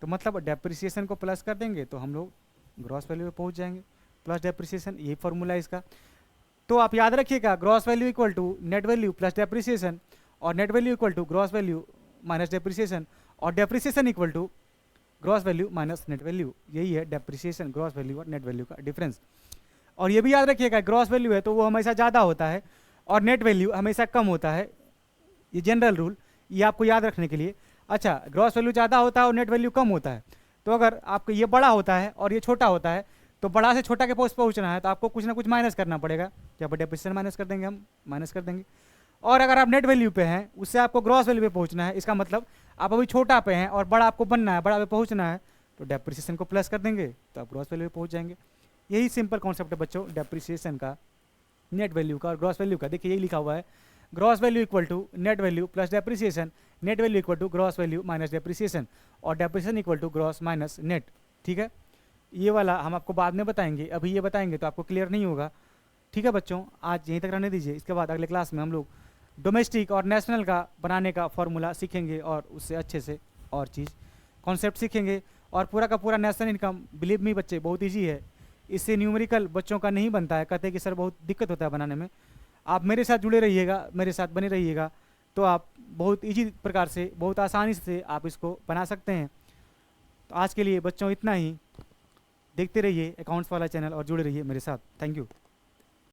तो मतलब डेप्रिसिएशन को प्लस कर देंगे तो हम लोग ग्रॉस वैल्यू पे पहुंच जाएंगे, प्लस डेप्रिसिएशन, यही फॉर्मूला है इसका। तो आप याद रखिएगा, gross value equal to net value plus depreciation, और net value equal to gross value minus depreciation, और depreciation equal to gross value minus net value. यही है डेप्रिसिएशन, ग्रॉस वैल्यू और नेट वैल्यू का डिफरेंस। और ये भी याद रखिएगा, ग्रॉस वैल्यू है तो वो हमेशा ज़्यादा होता है और नेट वैल्यू हमेशा कम होता है, ये जनरल रूल, ये आपको याद रखने के लिए। अच्छा, ग्रॉस वैल्यू ज़्यादा होता है और नेट वैल्यू कम होता है, तो अगर आपको ये बड़ा होता है और ये छोटा होता है तो बड़ा से छोटा के पोस्ट पहुंचना है तो आपको कुछ ना कुछ माइनस करना पड़ेगा, जब डेप्रिसिएशन माइनस कर देंगे, हम माइनस कर देंगे। और अगर आप नेट वैल्यू पे हैं, उससे आपको ग्रॉस वैल्यू पे पहुंचना है, इसका मतलब आप अभी छोटा पे हैं और बड़ा आपको बनना है, बड़ा पे पहुंचना है, तो डेप्रिसिएशन को प्लस कर देंगे तो आप ग्रॉस वैल्यू पे पहुंच जाएंगे। यही सिंपल कॉन्सेप्ट है बच्चों डेप्रिसिएशन का, नेट वैल्यू का और ग्रॉस वैल्यू का। देखिए यही लिखा हुआ है, gross value equal to net value plus depreciation, net value equal to gross value minus depreciation, और depreciation equal to gross minus net. ठीक है, ये वाला हम आपको बाद में बताएंगे, अभी ये बताएंगे तो आपको क्लियर नहीं होगा। ठीक है बच्चों, आज यहीं तक रहने दीजिए, इसके बाद अगले क्लास में हम लोग डोमेस्टिक और नेशनल का बनाने का फॉर्मूला सीखेंगे और उससे अच्छे से और चीज़ कॉन्सेप्ट सीखेंगे। और पूरा का पूरा नेशनल इनकम, बिलीव मी बच्चे, बहुत ईजी है, इससे न्यूमेरिकल बच्चों का नहीं बनता है, कहते हैं कि सर बहुत दिक्कत होता है बनाने में। आप मेरे साथ जुड़े रहिएगा, मेरे साथ बने रहिएगा, तो आप बहुत ईजी प्रकार से, बहुत आसानी से आप इसको बना सकते हैं। तो आज के लिए बच्चों इतना ही, देखते रहिए अकाउंट्स वाला चैनल और जुड़े रहिए मेरे साथ। Thank you.